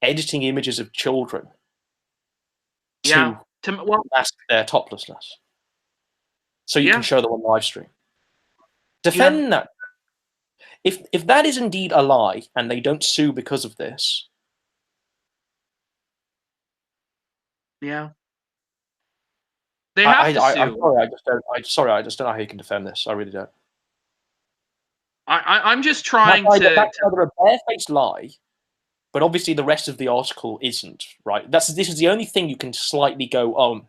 Editing images of children to mask their toplessness. So you can show them on live stream. Defend that. If that is indeed a lie and they don't sue because of this. Yeah. They have to sue. I'm sorry, I just don't know how you can defend this. I really don't. I'm just trying to. That's either a barefaced lie, but obviously the rest of the article isn't, right? This is the only thing you can slightly go, oh,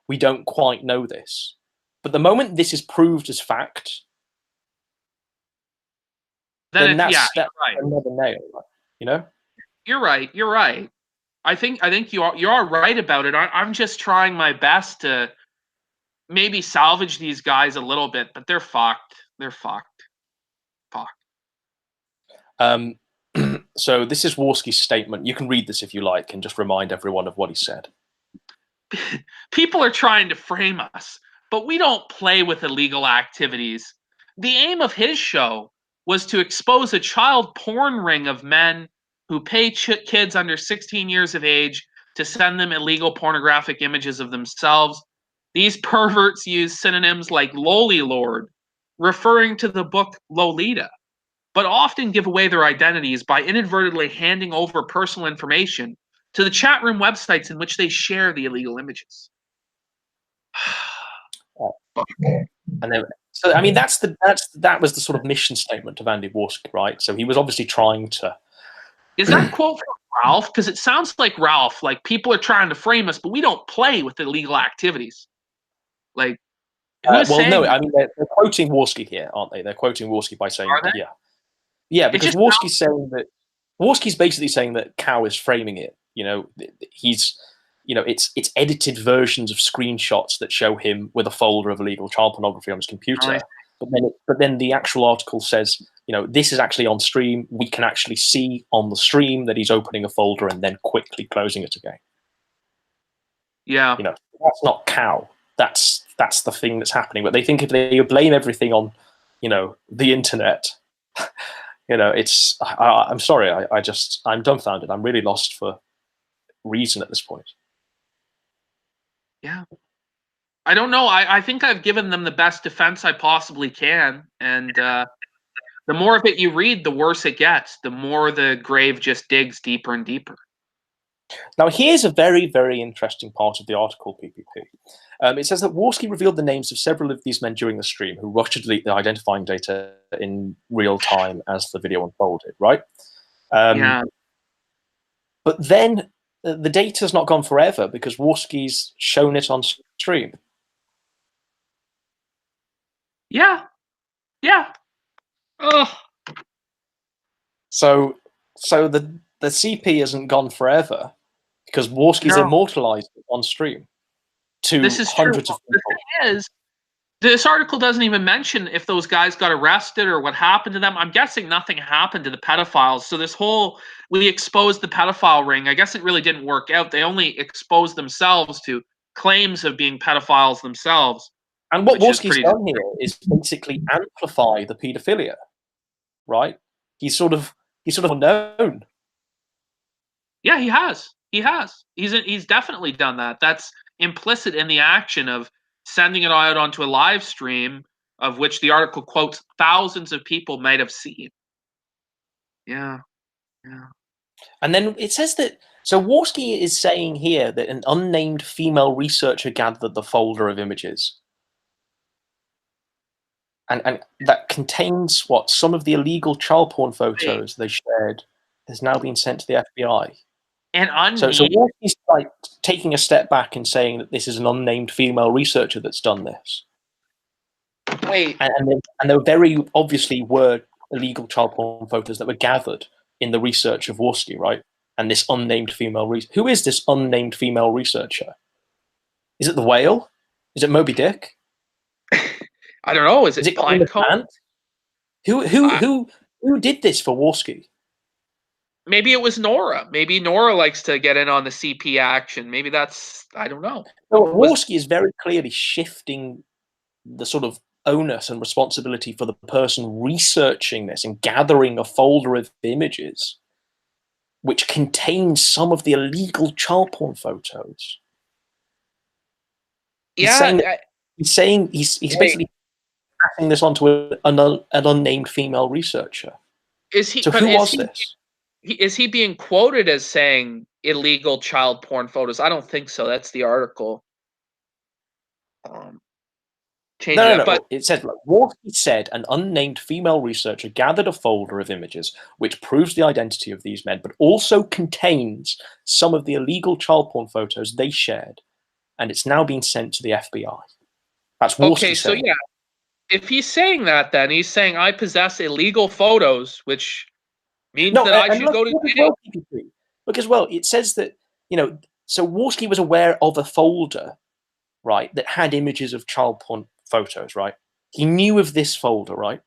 we don't quite know this. But the moment this is proved as fact, then that's right. Another nail, you know? You're right. You're right. I think you are right about it. I'm just trying my best to maybe salvage these guys a little bit, but they're fucked. They're fucked. So this is Warski's statement. You can read this if you like and just remind everyone of what he said. People are trying to frame us, but we don't play with illegal activities. The aim of his show was to expose a child porn ring of men who pay kids under 16 years of age to send them illegal pornographic images of themselves. These perverts use synonyms like Loli Lord, referring to the book Lolita, but often give away their identities by inadvertently handing over personal information to the chat room websites in which they share the illegal images. And then, so I mean, that was the sort of mission statement of Andy Warski, right? So he was obviously trying to. Is that quote from Ralph? Because it sounds like Ralph. Like, people are trying to frame us, but we don't play with illegal activities. Like, well, no, I mean they're quoting Warski here, aren't they? They're quoting Warski by saying, yeah, because Warski's saying that Warski's basically saying that Cow is framing it. You know, he's it's edited versions of screenshots that show him with a folder of illegal child pornography on his computer. Right. But then the actual article says, this is actually on stream. We can actually see on the stream that he's opening a folder and then quickly closing it again. Yeah. That's not cow. That's the thing that's happening. But they think if they blame everything on, the internet, it's. I'm sorry. I'm dumbfounded. I'm really lost for reason at this point. Yeah. I don't know. I think I've given them the best defense I possibly can, and the more of it you read, the worse it gets. The more the grave just digs deeper and deeper. Now, here's a very, very interesting part of the article, PPP. It says that Warski revealed the names of several of these men during the stream who rushed to delete the identifying data in real time as the video unfolded, right? Yeah. But then the data's not gone forever because Warski's shown it on stream. Yeah. Yeah. Oh. So the CP hasn't gone forever because Warski's immortalized on stream to hundreds of people. The thing is, this article doesn't even mention if those guys got arrested or what happened to them. I'm guessing nothing happened to the pedophiles. So this whole, we exposed the pedophile ring, I guess it really didn't work out. They only exposed themselves to claims of being pedophiles themselves. And what Warski's done here is basically amplify the pedophilia, right? He's sort of unknown. Yeah, he has. He's definitely done that. That's implicit in the action of sending it out onto a live stream, of which the article quotes thousands of people might have seen. Yeah. And then it says that, so Warski is saying here that an unnamed female researcher gathered the folder of images. And that contains what some of the illegal child porn photos they shared has now been sent to the FBI. And so Warski's like taking a step back and saying that this is an unnamed female researcher that's done this. Wait. And there very obviously were illegal child porn photos that were gathered in the research of Warski, right? And this unnamed female who is this unnamed female researcher? Is it the whale? Is it Moby Dick? I don't know. Is it Pinecone? Who did this for Warski? Maybe it was Nora. Maybe Nora likes to get in on the CP action. Maybe that's, I don't know. No, Warski is very clearly shifting the sort of onus and responsibility for the person researching this and gathering a folder of images which contains some of the illegal child porn photos. He's basically passing this on to an unnamed female researcher. So who was this? Is he being quoted as saying illegal child porn photos? I don't think so. That's the article. No. But it says, like, Warski said an unnamed female researcher gathered a folder of images which proves the identity of these men, but also contains some of the illegal child porn photos they shared, and it's now being sent to the FBI. That's Warski okay, so saying. Yeah, if he's saying that, then he's saying I possess illegal photos, which means that I should go to jail. Look as well, it says that, so Warski was aware of a folder, right, that had images of child porn photos, right? He knew of this folder, right?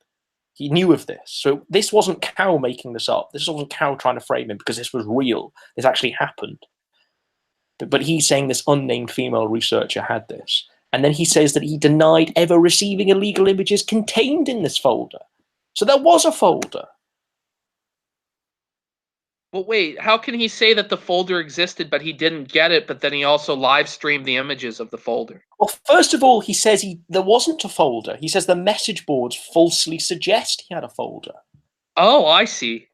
He knew of this. So this wasn't Cow making this up. This wasn't Cow trying to frame him because this was real. This actually happened. But he's saying this unnamed female researcher had this. And then he says that he denied ever receiving illegal images contained in this folder. So there was a folder. Well, wait, how can he say that the folder existed, but he didn't get it, but then he also live streamed the images of the folder? Well, first of all, he says there wasn't a folder. He says the message boards falsely suggest he had a folder. Oh, I see.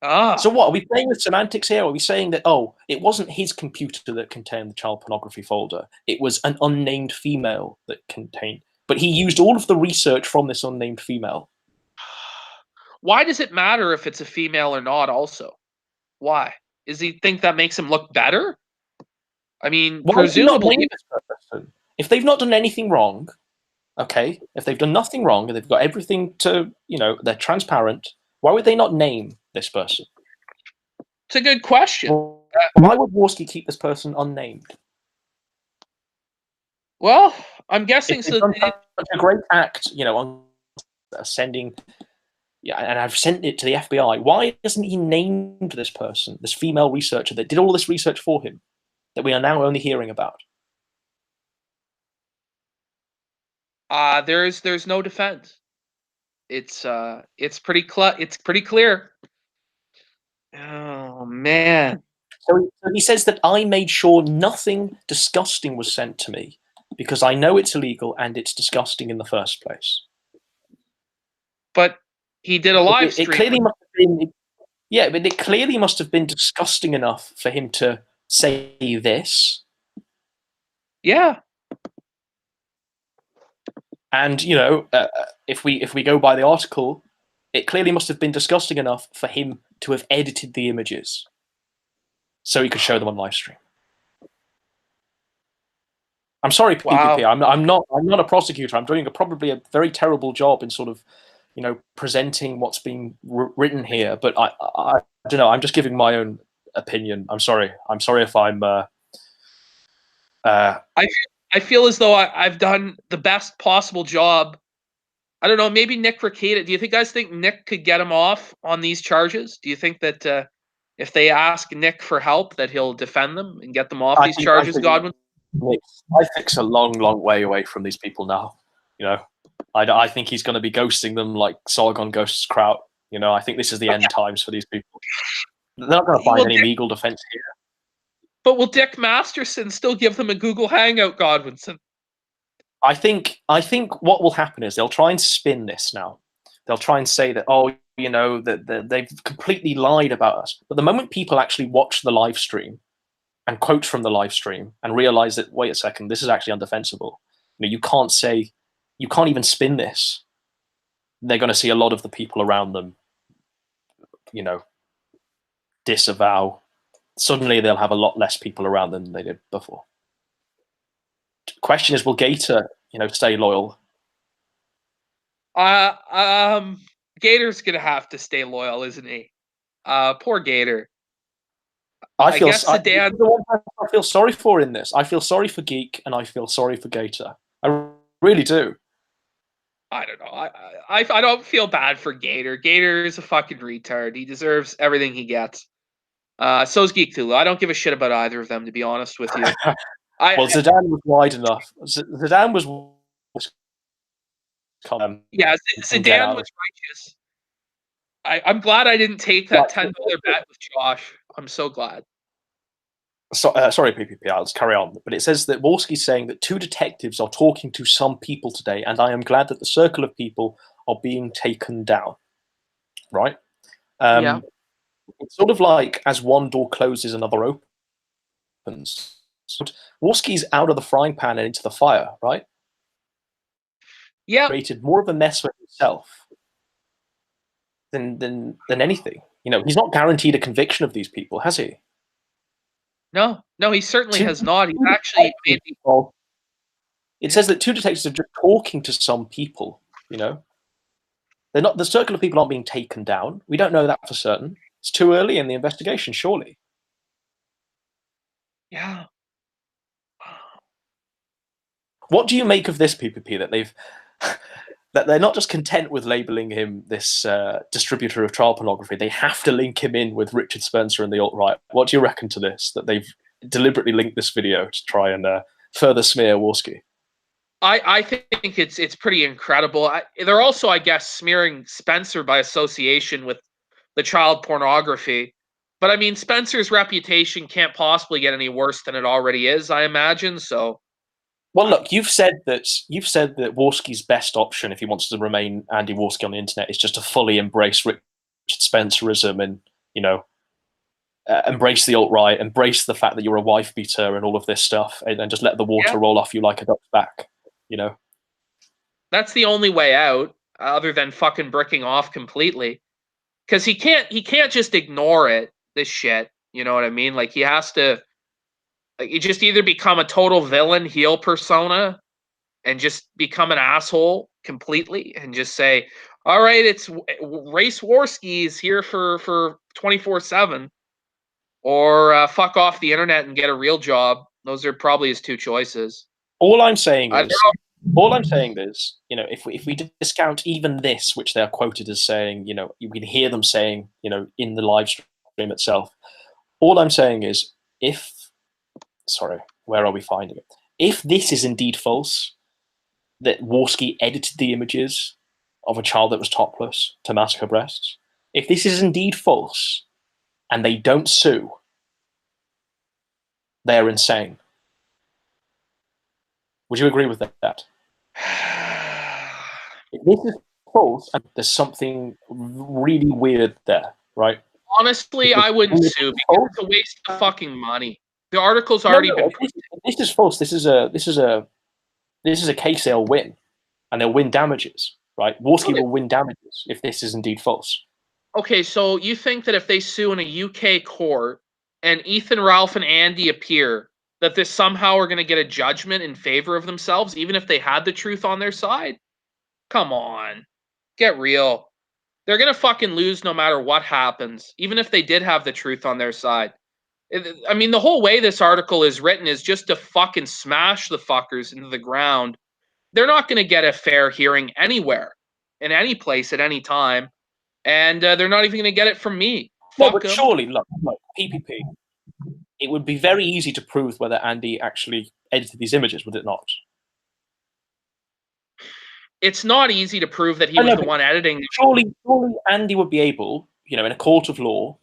So what, are we playing with semantics here? Are we saying that, it wasn't his computer that contained the child pornography folder. It was an unnamed female that contained, but he used all of the research from this unnamed female. Why does it matter if it's a female or not also? Why? Does he think that makes him look better? I mean, presumably, if they've not done anything wrong, okay, if they've done nothing wrong and they've got everything to, they're transparent, why would they not name this person? It's a good question. Why would Warski keep this person unnamed? Well, I'm guessing If they've so. done such a great act, on sending, and I've sent it to the FBI. Why hasn't he named this person, this female researcher that did all this research for him, that we are now only hearing about? There's no defense. It's pretty it's pretty clear. Oh man. So he says that I made sure nothing disgusting was sent to me because I know it's illegal and it's disgusting in the first place. But he did a live It stream. clearly must have been, yeah, but it clearly must have been disgusting enough for him to say this. Yeah. And if we go by the article, it clearly must have been disgusting enough for him to have edited the images so he could show them on live stream. I'm sorry, PPP. Wow. I'm not a prosecutor. I'm doing probably a very terrible job in sort of, presenting what's being written here. But I don't know. I'm just giving my own opinion. I'm sorry. I'm sorry if I'm. I feel as though I've done the best possible job. I don't know. Maybe Nick Rekieta. Do you guys think Nick could get him off on these charges? Do you think that if they ask Nick for help, that he'll defend them and get them off these charges, Godwin? I think's a long, long way away from these people now. I think he's going to be ghosting them like Sargon ghosts Kraut. I think this is the end times for these people. They're not going to find any legal defense here. But will Dick Masterson still give them a Google Hangout, Godwinson? I think what will happen is they'll try and spin this now. They'll try and say that, that they've completely lied about us. But the moment people actually watch the live stream and quote from the live stream and realize that, wait a second, this is actually undefensible. You can't even spin this. They're going to see a lot of the people around them, disavow. Suddenly they'll have a lot less people around them than they did before. Question is, will Gator, stay loyal? Gator's gonna have to stay loyal, isn't he? Poor Gator. I feel sorry for in this. I feel sorry for Geek and I feel sorry for Gator. I really do. I don't know. I don't feel bad for Gator. Gator is a fucking retard. He deserves everything he gets. So's Geek Tulu. I don't give a shit about either of them, to be honest with you. Well, Zidane was wide enough. Zidane was. Yeah, Zidane was righteous. I'm glad I didn't take that $10 bet with Josh. I'm so glad. Sorry, PPP, let's carry on. But it says that Warski's saying that 2 detectives are talking to some people today, and I am glad that the circle of people are being taken down. Right? Yeah. It's sort of like as one door closes, another opens. Warski's out of the frying pan and into the fire, right? Yeah. Created more of a mess for himself than anything. He's not guaranteed a conviction of these people, has he? No, he certainly has not. He's actually made people. It says that 2 detectives are just talking to some people. They're not. The circle of people aren't being taken down. We don't know that for certain. It's too early in the investigation, surely. Yeah. What do you make of this, PPP? That they're not just content with labeling him this distributor of child pornography. They have to link him in with Richard Spencer and the alt-right. What do you reckon to this? That they've deliberately linked this video to try and further smear Warski? I think it's pretty incredible. They're also, I guess, smearing Spencer by association with the child pornography. But I mean, Spencer's reputation can't possibly get any worse than it already is, I imagine. So. Well, look, you've said that Warski's best option, if he wants to remain Andy Warski on the internet, is just to fully embrace Richard Spencerism and embrace the alt-right, embrace the fact that you're a wife beater and all of this stuff, and just let the water roll off you like a duck's back. That's the only way out, other than fucking bricking off completely, because he can't just ignore it. This shit, you know what I mean? Like he has to. Like, you just either become a total villain, heel persona, and just become an asshole completely, and just say, "All right, it's Race Warski is here for 24/7," or fuck off the internet and get a real job. Those are probably his two choices. All I'm saying is, if we discount even this, which they're quoted as saying, you can hear them saying, in the live stream itself. All I'm saying is, where are we finding it? If this is indeed false, that Warski edited the images of a child that was topless to mask her breasts, if this is indeed false, and they don't sue, they're insane. Would you agree with that? If this is false, there's something really weird there, right? Honestly, I wouldn't sue because it's a waste of fucking money. The article's already been. If this is false, this is a case they'll win, and they'll win damages, right? Warski will win damages if this is indeed false. Okay, so you think that if they sue in a UK court and Ethan, Ralph, and Andy appear, that this somehow are going to get a judgment in favor of themselves, even if they had the truth on their side? Come on. Get real. They're going to fucking lose no matter what happens, even if they did have the truth on their side. I mean, the whole way this article is written is just to fucking smash the fuckers into the ground. They're not going to get a fair hearing anywhere, in any place, at any time. And they're not even going to get it from me. No, but surely, look, PPP, it would be very easy to prove whether Andy actually edited these images, would it not? It's not easy to prove that he was the one editing. Surely Andy would be able, in a court of law,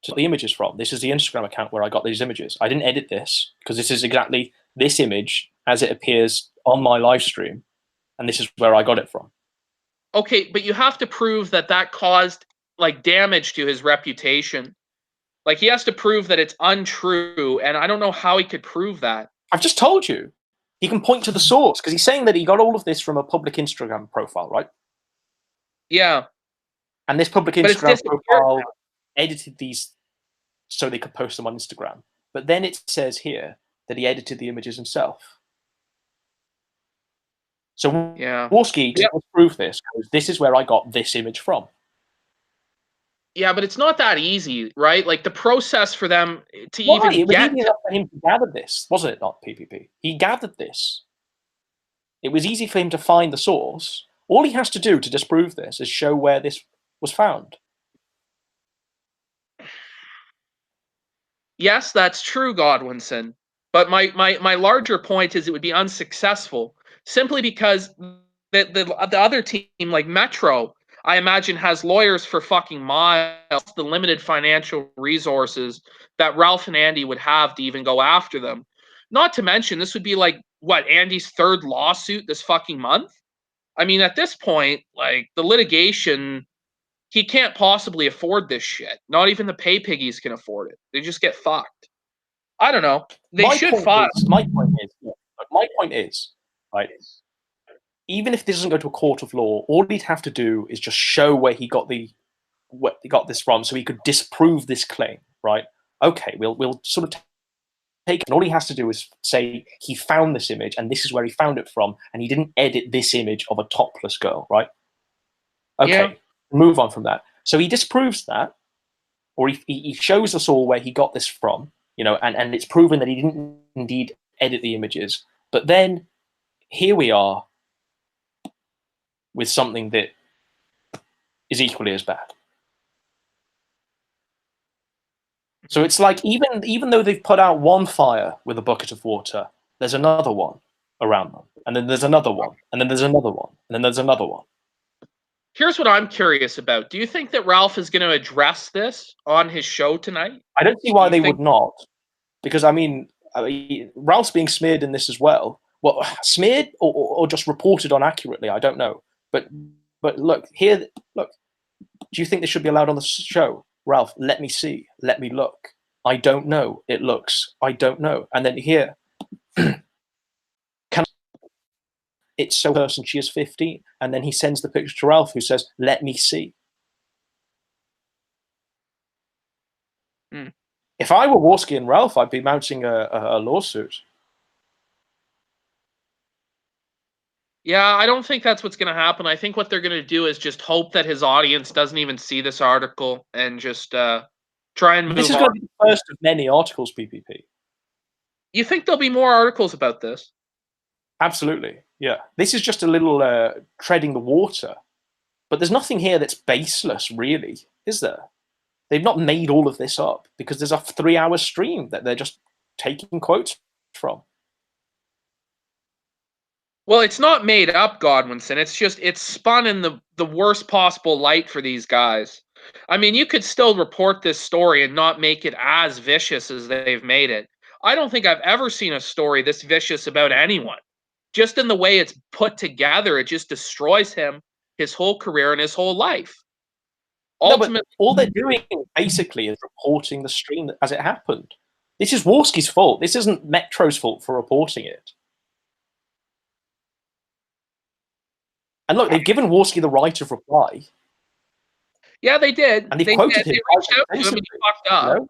to the images from. This is the Instagram account where I got these images. I didn't edit this because this is exactly this image as it appears on my live stream, and this is where I got it from. Okay, but you have to prove that caused damage to his reputation. He has to prove that it's untrue, and I don't know how he could prove that. I've just told you. He can point to the source because he's saying that he got all of this from a public Instagram profile, right? Yeah. And this public Instagram profile edited these so they could post them on Instagram. But then it says here that he edited the images himself. So Warski to prove this, because this is where I got this image from. Yeah, but it's not that easy, right? The process for them to Why? even It was get... easy enough for him to gather this, wasn't it not, PPP? He gathered this. It was easy for him to find the source. All he has to do to disprove this is show where this was found. Yes, that's true, Godwinson. But my larger point is it would be unsuccessful simply because the other team, like Metro, I imagine has lawyers for fucking miles, the limited financial resources that Ralph and Andy would have to even go after them. Not to mention, this would be Andy's third lawsuit this fucking month? I mean, at this point, the litigation, he can't possibly afford this shit. Not even the pay piggies can afford it. They just get fucked. I don't know. They should file. My point is, right, even if this doesn't go to a court of law, all he'd have to do is just show where he got this from, so he could disprove this claim, right? Okay, we'll sort of take it. And all he has to do is say he found this image, and this is where he found it from, and he didn't edit this image of a topless girl, right? Okay, move on from that. So he disproves that, or he shows us all where he got this from, and it's proven that he didn't indeed edit the images. But then here we are with something that is equally as bad. So it's even though they've put out one fire with a bucket of water, there's another one around them, and then there's another one, and then there's another one, and then there's another one. Here's what I'm curious about. Do you think that Ralph is going to address this on his show tonight? I don't see why they would not, because I mean, Ralph's being smeared in this as well. Well, smeared or just reported on accurately, I don't know. But look here. Look, do you think this should be allowed on the show? Ralph, let me see. Let me look. I don't know. It looks. I don't know. And then here, it's so person. She is 15, and then he sends the picture to Ralph, who says, "Let me see." If I were Warski and Ralph, I'd be mounting a lawsuit. Yeah, I don't think that's what's going to happen. I think what they're going to do is just hope that his audience doesn't even see this article and just Try and move This is on. going to be the first of many articles, PPP. You think there'll be more articles about this? Absolutely, yeah. This is just a little treading the water, but there's nothing here that's baseless, really, is there? They've not made all of this up because there's a 3-hour stream that they're just taking quotes from. Well, it's not made up, Godwinson. It's spun in the worst possible light for these guys. I mean, you could still report this story and not make it as vicious as they've made it. I don't think I've ever seen a story this vicious about anyone. Just in the way it's put together, it just destroys him, his whole career, and his whole life. Ultimately, No, but all they're doing basically is reporting the stream as it happened. This is Warski's fault. This isn't Metro's fault for reporting it. And look, they've given Warski the right of reply. yeah, they did. And they've They quoted did. They him reached out quite to him and he extensively. fucked up. You know?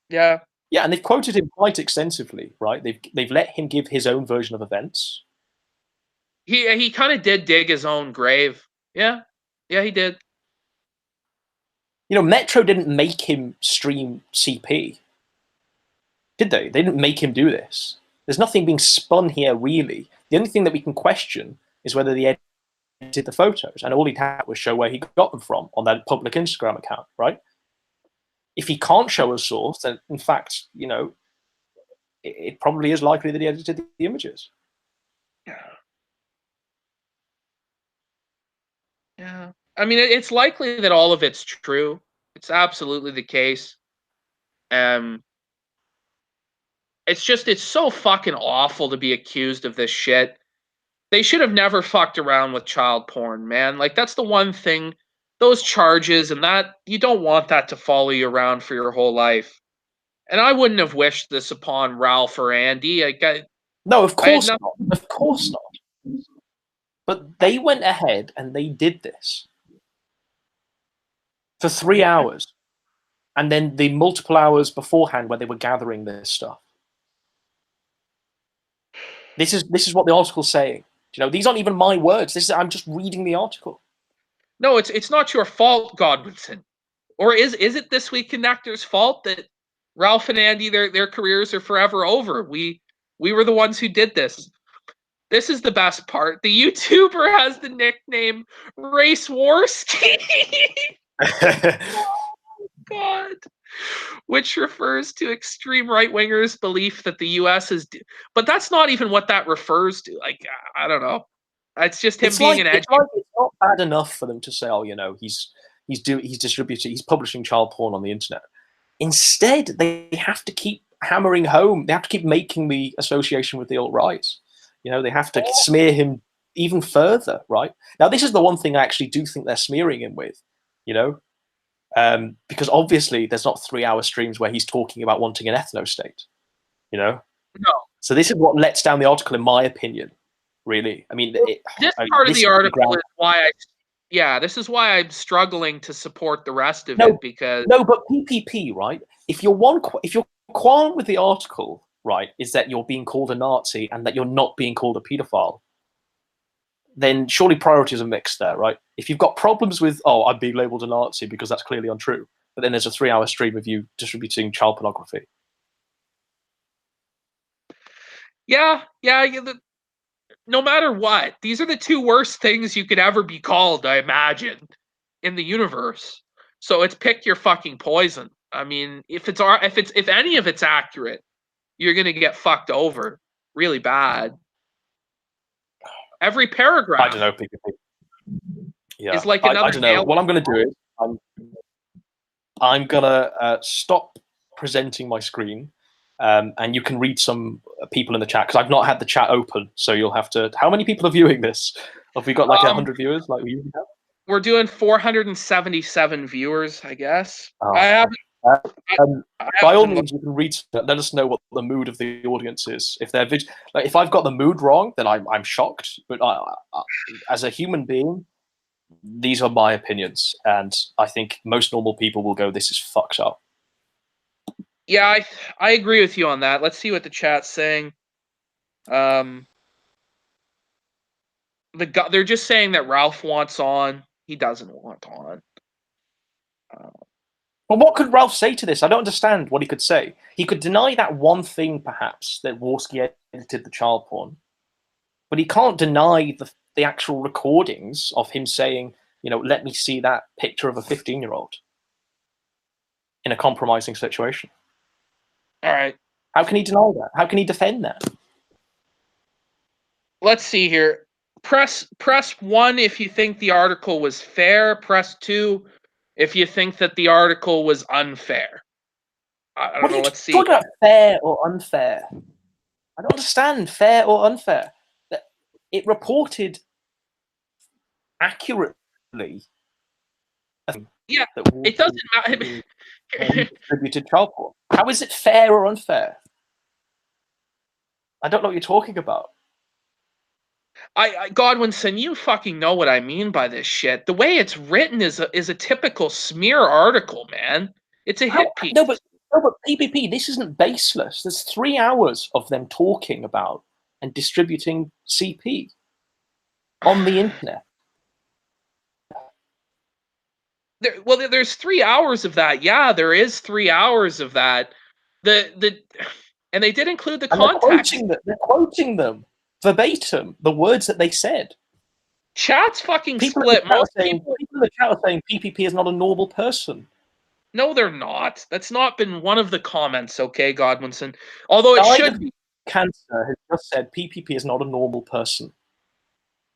Yeah. Yeah, and they've quoted him quite extensively, right? They've let him give his own version of events. He kind of did dig his own grave. Yeah. Yeah, he did. You know, Metro didn't make him stream CP, did they? They didn't make him do this. There's nothing being spun here, really. The only thing that we can question is whether the edited the photos, and all he had was show where he got them from on that public Instagram account, right? If he can't show a source, then in fact, you know, it probably is likely that he edited the images. Yeah. I mean, it's likely that all of it's true. It's absolutely the case. It's so fucking awful to be accused of this shit. They should have never fucked around with child porn, man. Like, that's the one thing, those charges and that, you don't want that to follow you around for your whole life. And I wouldn't have wished this upon Ralph or Andy. No, of I had course nothing. not. Of course not. But they went ahead and they did this for 3 hours. And then the multiple hours beforehand where they were gathering this stuff. This is what the article's saying. You know, these aren't even my words. I'm just reading the article. No, it's not your fault, Godwinson. Or is it This Week Connector's fault that Ralph and Andy, their careers are forever over? We were the ones who did this. This is the best part. The YouTuber has the nickname Race Warski. God. Which refers to extreme right-wingers' belief that the U.S. is... But that's not even what that refers to. Like, I don't know. It's just him being an educator. It's not bad enough for them to say, oh, you know, he's publishing child porn on the internet. Instead, they have to keep hammering home. They have to keep making the association with the alt-right. You know, they have to smear him even further, right? Now, this is the one thing I actually do think they're smearing him with, you know, because obviously there's not 3-hour streams where he's talking about wanting an ethno-state, you know? No. So this is what lets down the article, in my opinion, really. I mean, this part of the article is why this is why I'm struggling to support the rest of it, because... No, but PPP, right? If your qualm with the article, right, is that you're being called a Nazi and that you're not being called a paedophile, then surely priorities are mixed there, right? If you've got problems with, oh, I'm being labeled a Nazi because that's clearly untrue, but then there's a 3-hour stream of you distributing child pornography. Yeah, no matter what, these are the two worst things you could ever be called, I imagine, in the universe. So it's pick your fucking poison. I mean, if any of it's accurate, you're gonna get fucked over really bad. Every paragraph. I don't know, PPP. Yeah, is like another. I don't know. What I'm going to do is I'm going to stop presenting my screen, and you can read some people in the chat because I've not had the chat open. So you'll have to. How many people are viewing this? Have we got like 100 viewers like we usually have? We're doing 477 viewers, I guess. Oh. I haven't. By all means, you can read. Let us know what the mood of the audience is. If they're like, if I've got the mood wrong, then I'm shocked. But as a human being, these are my opinions, and I think most normal people will go, "This is fucked up." Yeah, I agree with you on that. Let's see what the chat's saying. They're just saying that Ralph wants on. He doesn't want on. But what could Ralph say to this? I don't understand what he could say. He could deny that one thing, perhaps, that Warski edited the child porn, but he can't deny the actual recordings of him saying, let me see that picture of a 15-year-old in a compromising situation. All right. How can he deny that? How can he defend that? Let's see here. Press 1 if you think the article was fair. Press 2 if you think that the article was unfair. I don't know. Let's see. Talking about fair or unfair? I don't understand fair or unfair. It reported accurately. Yeah, it doesn't matter. Distributed child porn. How is it fair or unfair? I don't know what you're talking about. Godwinson, you fucking know what I mean by this shit. The way it's written is a typical smear article, man. It's a hit piece. No, but PPP, this isn't baseless. There's 3 hours of them talking about and distributing CP on the internet. There's 3 hours of that. Yeah, there is 3 hours of that. And they did include the context. They're quoting them verbatim, the words that they said. Chat's fucking people split. People in the chat are saying PPP is not a normal person. No, they're not. That's not been one of the comments, okay, Godwinson? Although it should be. Cancer has just said PPP is not a normal person.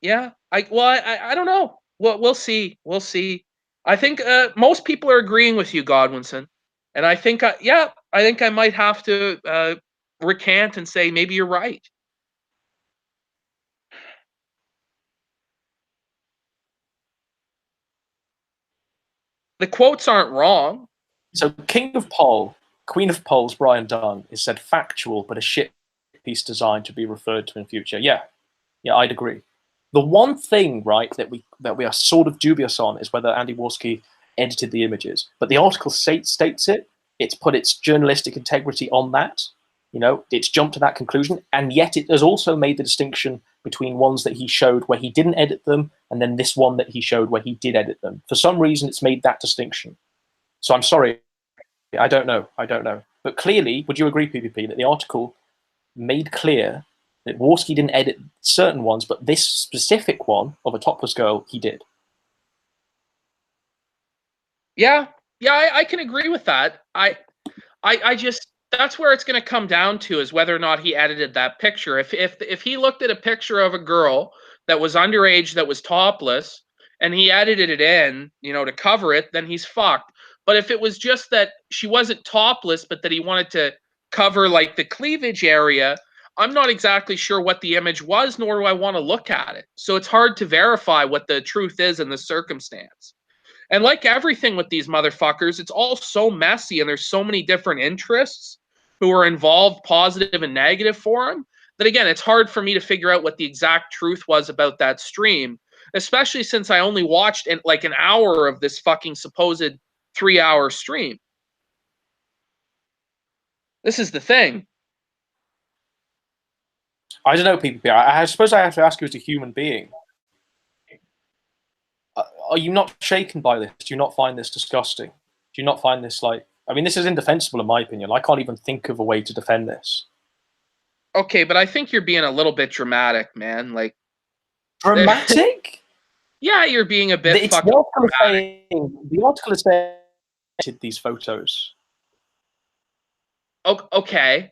Yeah, I don't know. We'll see. We'll see. I think most people are agreeing with you, Godwinson, and I think I might have to recant and say maybe you're right. The quotes aren't wrong. So Queen of Pole's Brian Dunn is said factual, but a shit piece designed to be referred to in future. Yeah, I'd agree. The one thing, right, that we are sort of dubious on is whether Andy Warski edited the images. But the article states it. It's put its journalistic integrity on that. It's jumped to that conclusion, and yet it has also made the distinction between ones that he showed where he didn't edit them, and then this one that he showed where he did edit them. For some reason, it's made that distinction. So I'm sorry, I don't know. But clearly, would you agree, PPP, that the article made clear that Warski didn't edit certain ones, but this specific one of a topless girl, he did? Yeah, I can agree with that. I just, that's where it's going to come down to, is whether or not he edited that picture. If he looked at a picture of a girl that was underage, that was topless, and he edited it in, to cover it, then he's fucked. But if it was just that she wasn't topless, but that he wanted to cover like the cleavage area, I'm not exactly sure what the image was, nor do I want to look at it. So it's hard to verify what the truth is in the circumstance. And like everything with these motherfuckers, it's all so messy, and there's so many different interests who are involved, positive and negative for them, that again, it's hard for me to figure out what the exact truth was about that stream, especially since I only watched like an hour of this fucking supposed 3-hour stream. This is the thing. I don't know, PPP. I suppose I have to ask you as a human being. Are you not shaken by this? Do you not find this disgusting? Do you not find this this is indefensible in my opinion. I can't even think of a way to defend this. Okay, but I think you're being a little bit dramatic, man. Like, dramatic? Yeah, you're being a bit fucking dramatic. The article is saying these photos. Okay.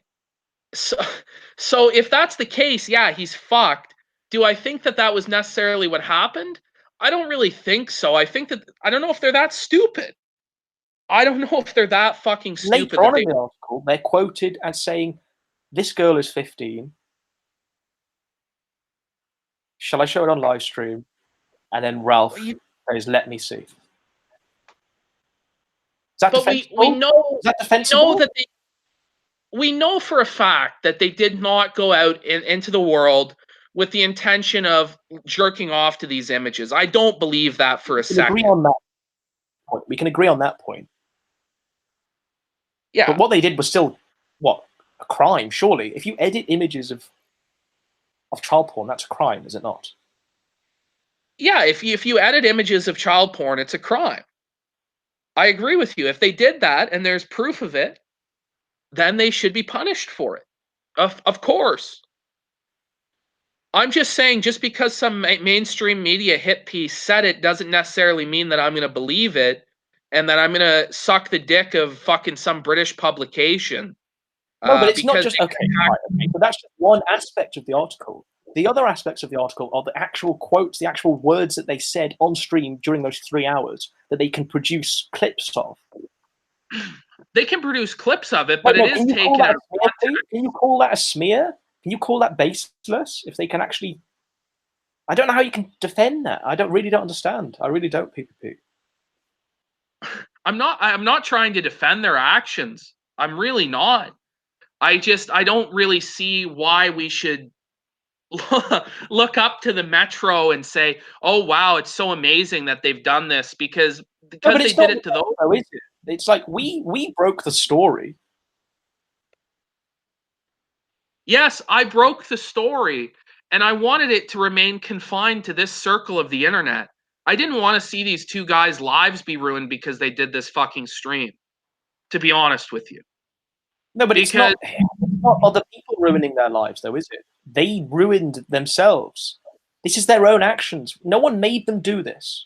So if that's the case, yeah, he's fucked. Do I think that was necessarily what happened? I don't really think so. I don't know if they're that stupid. I don't know if they're that fucking stupid. Later on in the article, they're quoted as saying, this girl is 15. Shall I show it on live stream? And then Ralph says, let me see. Is that defensible? We know, is that defensible? We know for a fact that they did not go out into the world with the intention of jerking off to these images. I don't believe that for a second. We can agree on that point. Yeah. But what they did was still, a crime, surely. If you edit images of child porn, that's a crime, is it not? Yeah, if you edit images of child porn, it's a crime. I agree with you. If they did that and there's proof of it, then they should be punished for it. Of course. I'm just saying, just because some mainstream media hit piece said it doesn't necessarily mean that I'm going to believe it and that I'm going to suck the dick of fucking some British publication. No, but it's not Because just okay. Right, okay. But that's just one aspect of the article. The other aspects of the article are the actual quotes, the actual words that they said on stream during those 3 hours that they can produce clips of. They can produce clips of it, but No, it is taken out of context. Can you call that a smear? Can you call that baseless? If they can actually, I don't know how you can defend that. I really don't understand. I really don't, PPP. I'm not trying to defend their actions. I'm really not. I don't really see why we should look up to the Metro and say, "Oh wow, it's so amazing that they've done this," because they did it to those. Though, is it? It's like we broke the story. Yes, I broke the story, and I wanted it to remain confined to this circle of the internet. I didn't want to see these two guys' lives be ruined because they did this fucking stream, to be honest with you. No, but it's not other people ruining their lives, though, is it? They ruined themselves. This is their own actions. No one made them do this.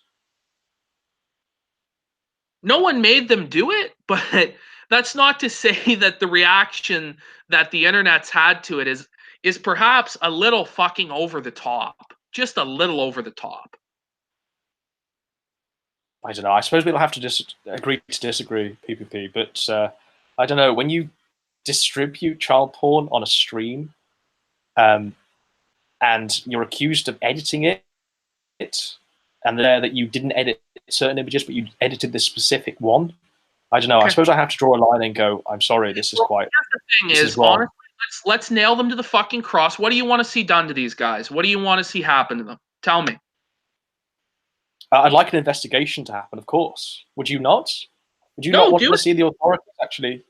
No one made them do it, but that's not to say that the reaction that the internet's had to it is perhaps a little fucking over the top. Just a little over the top. I don't know. I suppose we'll have to agree to disagree, PPP. But I don't know. When you distribute child porn on a stream, and you're accused of editing it, and that you didn't edit certain images, but you edited this specific one. I don't know. Okay. I suppose I have to draw a line and go, I'm sorry, this is quite. The thing is, honestly, let's nail them to the fucking cross. What do you want to see done to these guys? What do you want to see happen to them? Tell me. I'd like an investigation to happen, of course. Would you not? Would you not want to see the authorities actually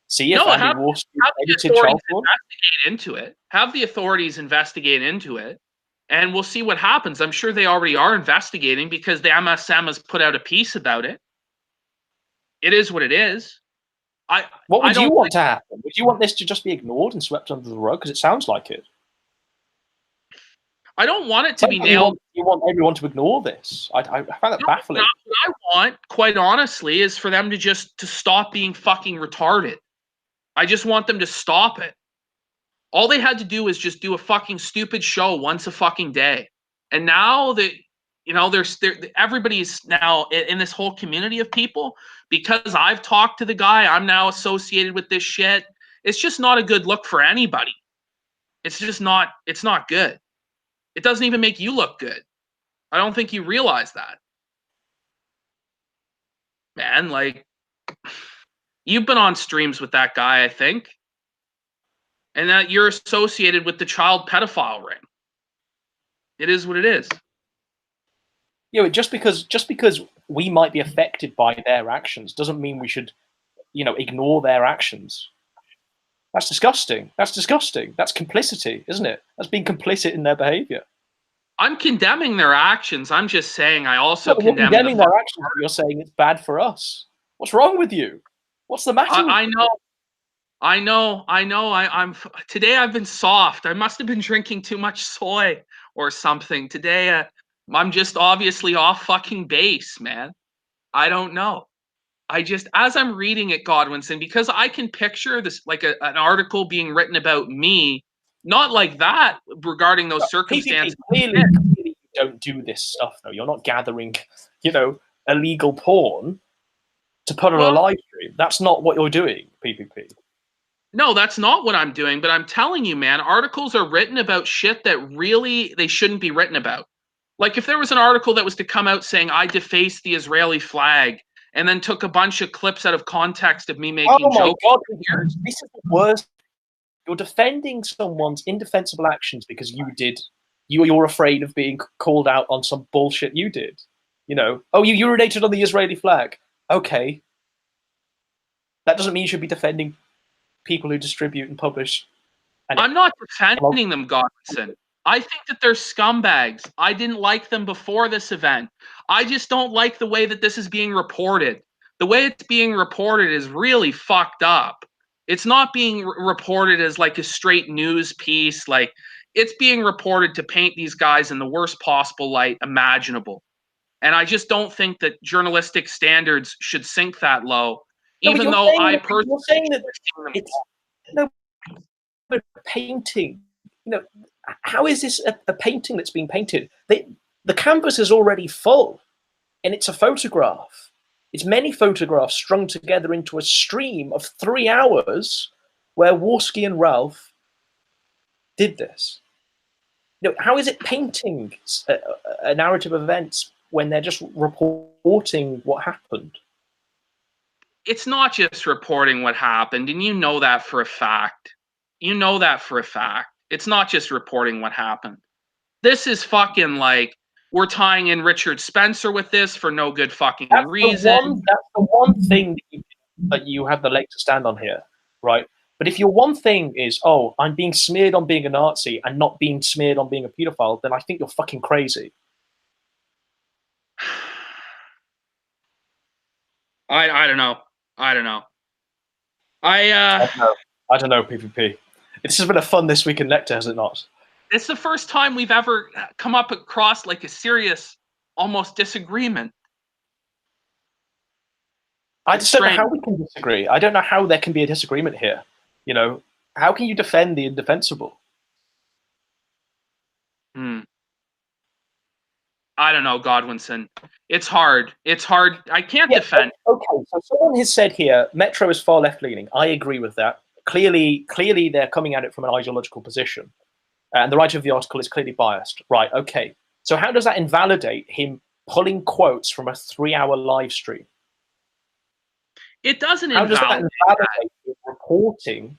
see if Andy Warski edited child porn? Investigate into it. Have the authorities investigate into it, and we'll see what happens. I'm sure they already are investigating because the MSM has put out a piece about it. It is what it is. What would you want to happen? Would you want this to just be ignored and swept under the rug? Because it sounds like it. I don't want it to be nailed. You want everyone to ignore this. I find that baffling. What I want, quite honestly, is for them to stop being fucking retarded. I just want them to stop it. All they had to do is just do a fucking stupid show once a fucking day. And now that, everybody's now in this whole community of people, because I've talked to the guy, I'm now associated with this shit. It's just not a good look for anybody. It's not good. It doesn't even make you look good. I don't think you realize that. Man, like, you've been on streams with that guy, I think. And that you're associated with the child pedophile ring. It is what it is. Yeah, just because we might be affected by their actions doesn't mean we should, ignore their actions. That's disgusting. That's disgusting. That's complicity, isn't it? That's being complicit in their behavior. I'm condemning their actions. I'm just saying I also condemning their actions. You're saying it's bad for us. What's wrong with you? What's the matter? I know. I'm today. I've been soft. I must have been drinking too much soy or something today. I'm just obviously off fucking base, man. I don't know. As I'm reading it, Godwinson, because I can picture this like an article being written about me, not like that regarding those circumstances. Clearly, you don't do this stuff though. You're not gathering, illegal porn to put on a live stream. That's not what you're doing, PPP. No, that's not what I'm doing. But I'm telling you, man, articles are written about shit that really they shouldn't be written about. Like if there was an article that was to come out saying I defaced the Israeli flag and then took a bunch of clips out of context of me making jokes. Oh my God, this is the worst. You're defending someone's indefensible actions because you're afraid of being called out on some bullshit you did. You urinated on the Israeli flag. Okay. That doesn't mean you should be defending people who distribute and publish. I'm not defending them, Godwinson. I think that they're scumbags. I didn't like them before this event. I just don't like the way that this is being reported. The way it's being reported is really fucked up. It's not being reported as like a straight news piece. Like, it's being reported to paint these guys in the worst possible light imaginable. And I just don't think that journalistic standards should sink that low, No, but even though I personally you're saying that it's no, but painting. You know, how is this a painting that's being painted? The canvas is already full, and it's a photograph. It's many photographs strung together into a stream of 3 hours, where Warski and Ralph did this. You know, how is it painting a narrative of events when they're just reporting what happened? It's not just reporting what happened, and you know that for a fact. You know that for a fact. It's not just reporting what happened. This is fucking like, we're tying in Richard Spencer with this for no good fucking reason. That's the one thing that you have the leg to stand on here, right? But if your one thing is, oh, I'm being smeared on being a Nazi and not being smeared on being a pedophile, then I think you're fucking crazy. I don't know. I don't know. I don't know, PPP. This has been a fun This Week in Nectar, has it not? It's the first time we've ever come up across like a serious, almost disagreement. I just don't know how we can disagree. I don't know how there can be a disagreement here. You know, how can you defend the indefensible? I don't know, Godwinson. It's hard. It's hard. I can't defend. Okay, so someone has said here, Metro is far left-leaning. I agree with that. Clearly, they're coming at it from an ideological position. And the writer of the article is clearly biased. Right, okay. So how does that invalidate him pulling quotes from a 3-hour live stream? It doesn't How does that invalidate him reporting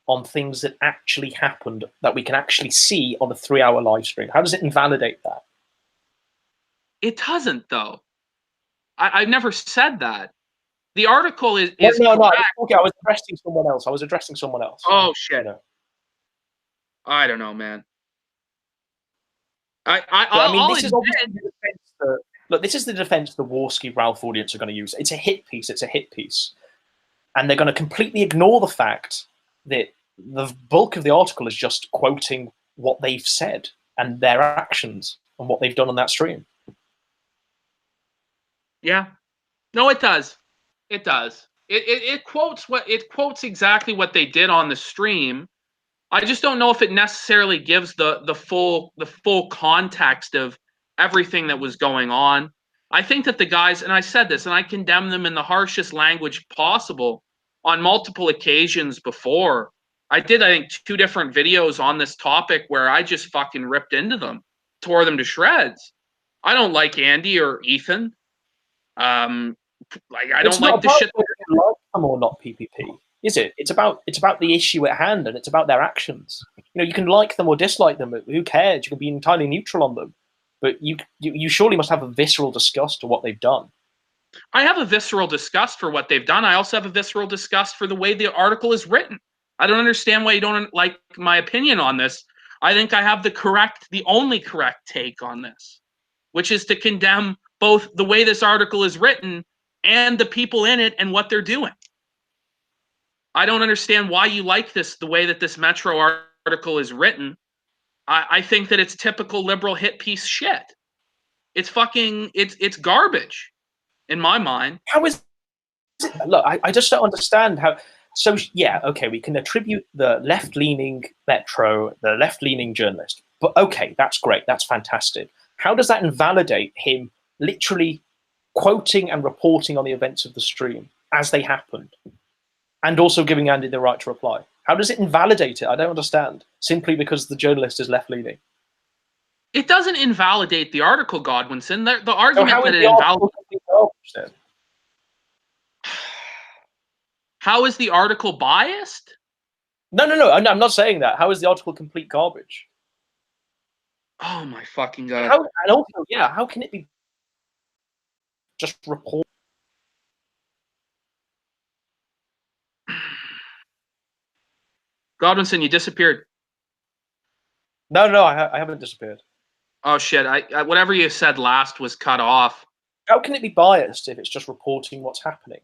on things that actually happened, that we can actually see on a 3-hour live stream? How does it invalidate that? It doesn't, though. I've never said that. The article is no, correct. Okay, I was addressing someone else. Oh, shit. You know. I don't know, man. This is obviously the defense look, this is the defense the Warski Ralph audience are going to use. It's a hit piece. And they're going to completely ignore the fact that the bulk of the article is just quoting what they've said and their actions and what they've done on that stream. Yeah. No, it does. It does. It quotes exactly what they did on the stream. I just don't know if it necessarily gives the full context of everything that was going on. I think that the guys, and I said this, and I condemn them in the harshest language possible on multiple occasions before. I did, I think, 2 different videos on this topic where I just fucking ripped into them, tore them to shreds. I don't like Andy or Ethan. Like, I don't like the shit. Like them or not, PPP, is it? It's about the issue at hand, and it's about their actions. You know, you can like them or dislike them. Who cares? You can be entirely neutral on them, but you surely must have a visceral disgust to what they've done. I have a visceral disgust for what they've done. I also have a visceral disgust for the way the article is written. I don't understand why you don't like my opinion on this. I think I have the only correct take on this, which is to condemn both the way this article is written and the people in it and what they're doing. I don't understand why you like this, the way that this Metro article is written. I think that it's typical liberal hit piece shit. It's fucking, it's garbage in my mind. How is it? Look, I just don't understand how. So, yeah, okay, we can attribute the left-leaning Metro, the left-leaning journalist. But okay, that's great. That's fantastic. How does that invalidate him literally quoting and reporting on the events of the stream as they happened, and also giving Andy the right to reply? How does it invalidate it? I don't understand. Simply because the journalist is left-leaning. It doesn't invalidate the article, Godwinson. The argument that it invalidates. How is the article biased? No. I'm not saying that. How is the article complete garbage? Oh my fucking god! And also, yeah, how can it be just report? Godwinson, you disappeared. No, I haven't disappeared. Oh shit! I whatever you said last was cut off. How can it be biased if it's just reporting what's happening?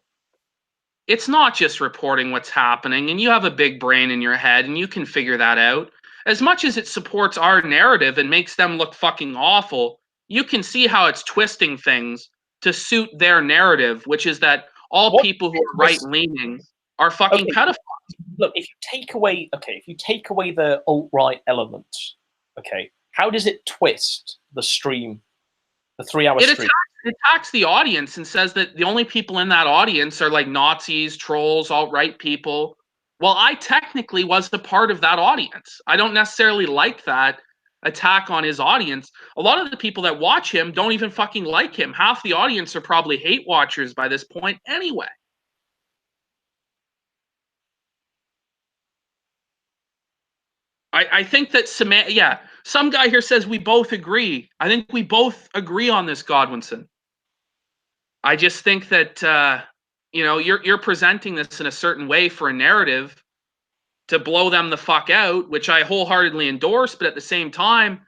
It's not just reporting what's happening, and you have a big brain in your head, and you can figure that out. As much as it supports our narrative and makes them look fucking awful, you can see how it's twisting things to suit their narrative, which is that all people who are right-leaning are fucking pedophiles. Look, if you take away the alt-right element, okay, how does it twist the stream, the 3-hour stream? It attacks the audience and says that the only people in that audience are like Nazis, trolls, alt-right people. Well, I technically was a part of that audience. I don't necessarily like that attack on his audience. A lot of the people that watch him don't even fucking like him. Half the audience are probably hate watchers by this point anyway. I think that some guy here says we both agree. I think we both agree on this, Godwinson. I just think that you're presenting this in a certain way for a narrative to blow them the fuck out, which I wholeheartedly endorse, but at the same time,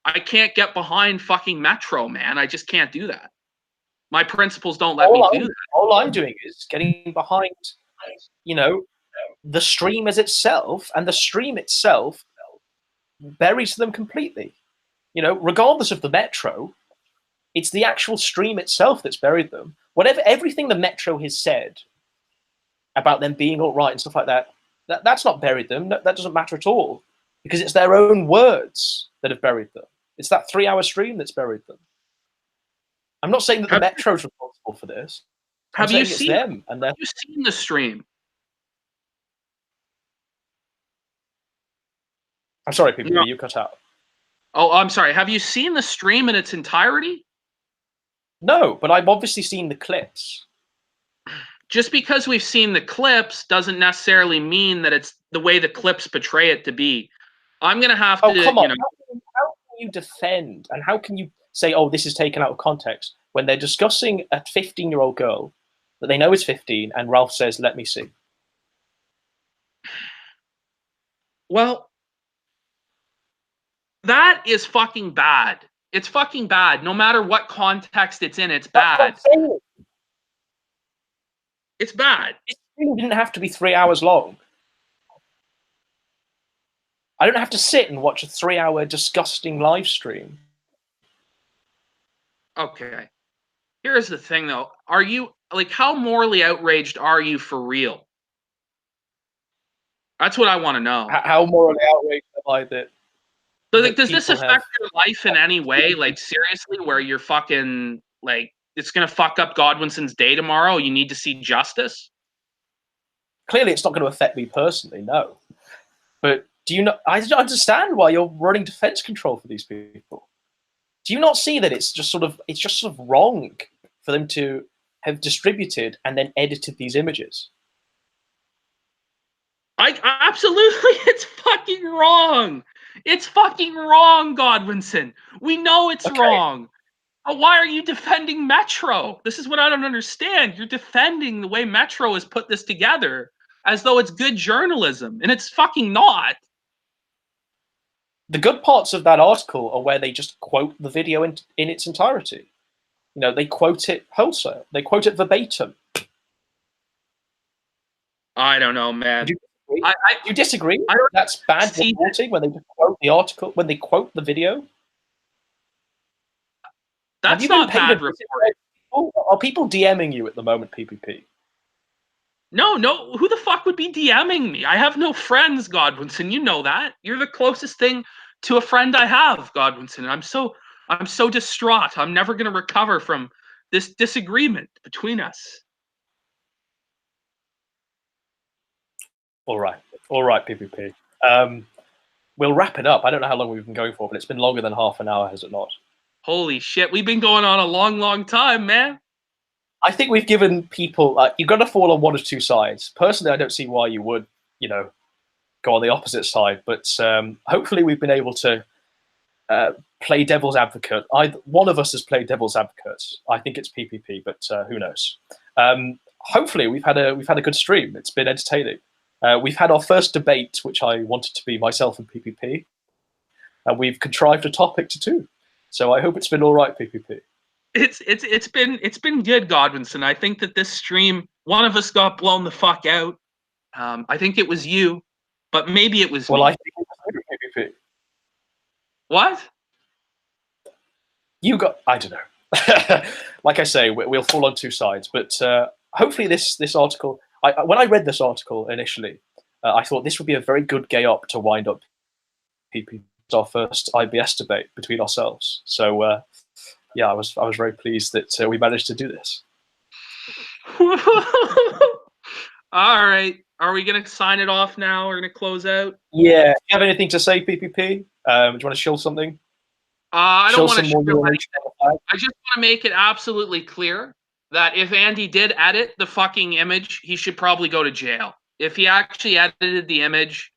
I can't get behind fucking Metro, man. I just can't do that. My principles don't let me do that. All I'm doing is getting behind, the stream as itself, and the stream itself buries them completely. Regardless of the Metro, it's the actual stream itself that's buried them. Everything the Metro has said about them being all right and stuff like that, that's not buried them. That doesn't matter at all, because it's their own words that have buried them. It's that 3-hour stream that's buried them. I'm not saying that the Metro's responsible for this. Have you seen the stream? I'm sorry, people. No. You cut out. Oh, I'm sorry. Have you seen the stream in its entirety? No, but I've obviously seen the clips. Just because we've seen the clips doesn't necessarily mean that it's the way the clips portray it to be. I'm going to have to, come on. How can you defend, and how can you say, oh, this is taken out of context, when they're discussing a 15-year-old girl that they know is 15, and Ralph says, let me see? Well, that is fucking bad. It's fucking bad. No matter what context it's in, it's bad. It's bad. It didn't have to be 3 hours long. I don't have to sit and watch a 3-hour disgusting live stream. Okay. Here's the thing, though. Are you, how morally outraged are you for real? That's what I want to know. How morally outraged am I that... Does this affect your life in any way? Seriously, where you're fucking, it's going to fuck up Godwinson's day tomorrow? You need to see justice? Clearly, it's not going to affect me personally, no. But do you not... I don't understand why you're running defense control for these people. Do you not see that it's just sort of wrong for them to have distributed and then edited these images? Absolutely, it's fucking wrong. It's fucking wrong, Godwinson. We know it's wrong. But why are you defending Metro? This is what I don't understand. You're defending the way Metro has put this together as though it's good journalism, and it's fucking not. The good parts of that article are where they just quote the video in its entirety. They quote it wholesale. They quote it verbatim. I don't know, man. Do you disagree? That's bad reporting when they quote the article, when they quote the video? That's not bad reporting. Are people DMing you at the moment, PPP? No. Who the fuck would be DMing me? I have no friends, Godwinson. You know that. You're the closest thing to a friend I have, Godwinson. I'm so distraught. I'm never going to recover from this disagreement between us. All right, PPP. We'll wrap it up. I don't know how long we've been going for, but it's been longer than half an hour, has it not? Holy shit, we've been going on a long, long time, man. I think we've given people... you've got to fall on one of two sides. Personally, I don't see why you would, go on the opposite side. But hopefully we've been able to play devil's advocate. One of us has played devil's advocate. I think it's PPP, but who knows? Hopefully we've had a good stream. It's been entertaining. We've had our first debate, which I wanted to be myself and PPP. And we've contrived a topic to do. So I hope it's been all right, PPP. It's been good, Godwinson. I think that this stream, one of us got blown the fuck out. I think it was you, but maybe it was me. I think it was PPP. What? You got, I don't know. Like I say, we'll fall on two sides, but hopefully this article, when I read this article initially, I thought this would be a very good gay op to wind up PPP, our first IBS debate between ourselves. So yeah, I was very pleased that we managed to do this. All right. Are we going to sign it off now? We're going to close out? Yeah. Do you have anything to say, PPP? Do you want to shill something? I don't want to shill anything. I just want to make it absolutely clear that if Andy did edit the fucking image, he should probably go to jail. If he actually edited the image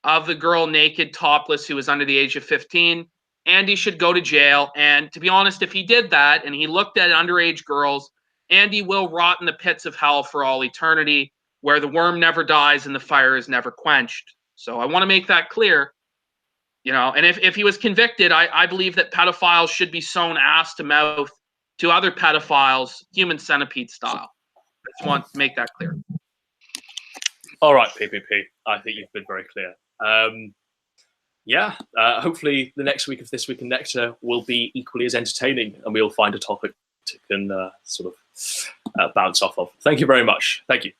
of the girl naked, topless, who was under the age of 15, Andy should go to jail. And to be honest, if he did that and he looked at underage girls, Andy will rot in the pits of hell for all eternity, where the worm never dies and the fire is never quenched. So I want to make that clear. You know, and if he was convicted, I believe that pedophiles should be sewn ass to mouth to other pedophiles, human centipede style. I just want to make that clear. All right, PPP. I think you've been very clear. Yeah, hopefully the next week of This Week in Nectar will be equally as entertaining, and we'll find a topic to can sort of bounce off of. Thank you very much. Thank you.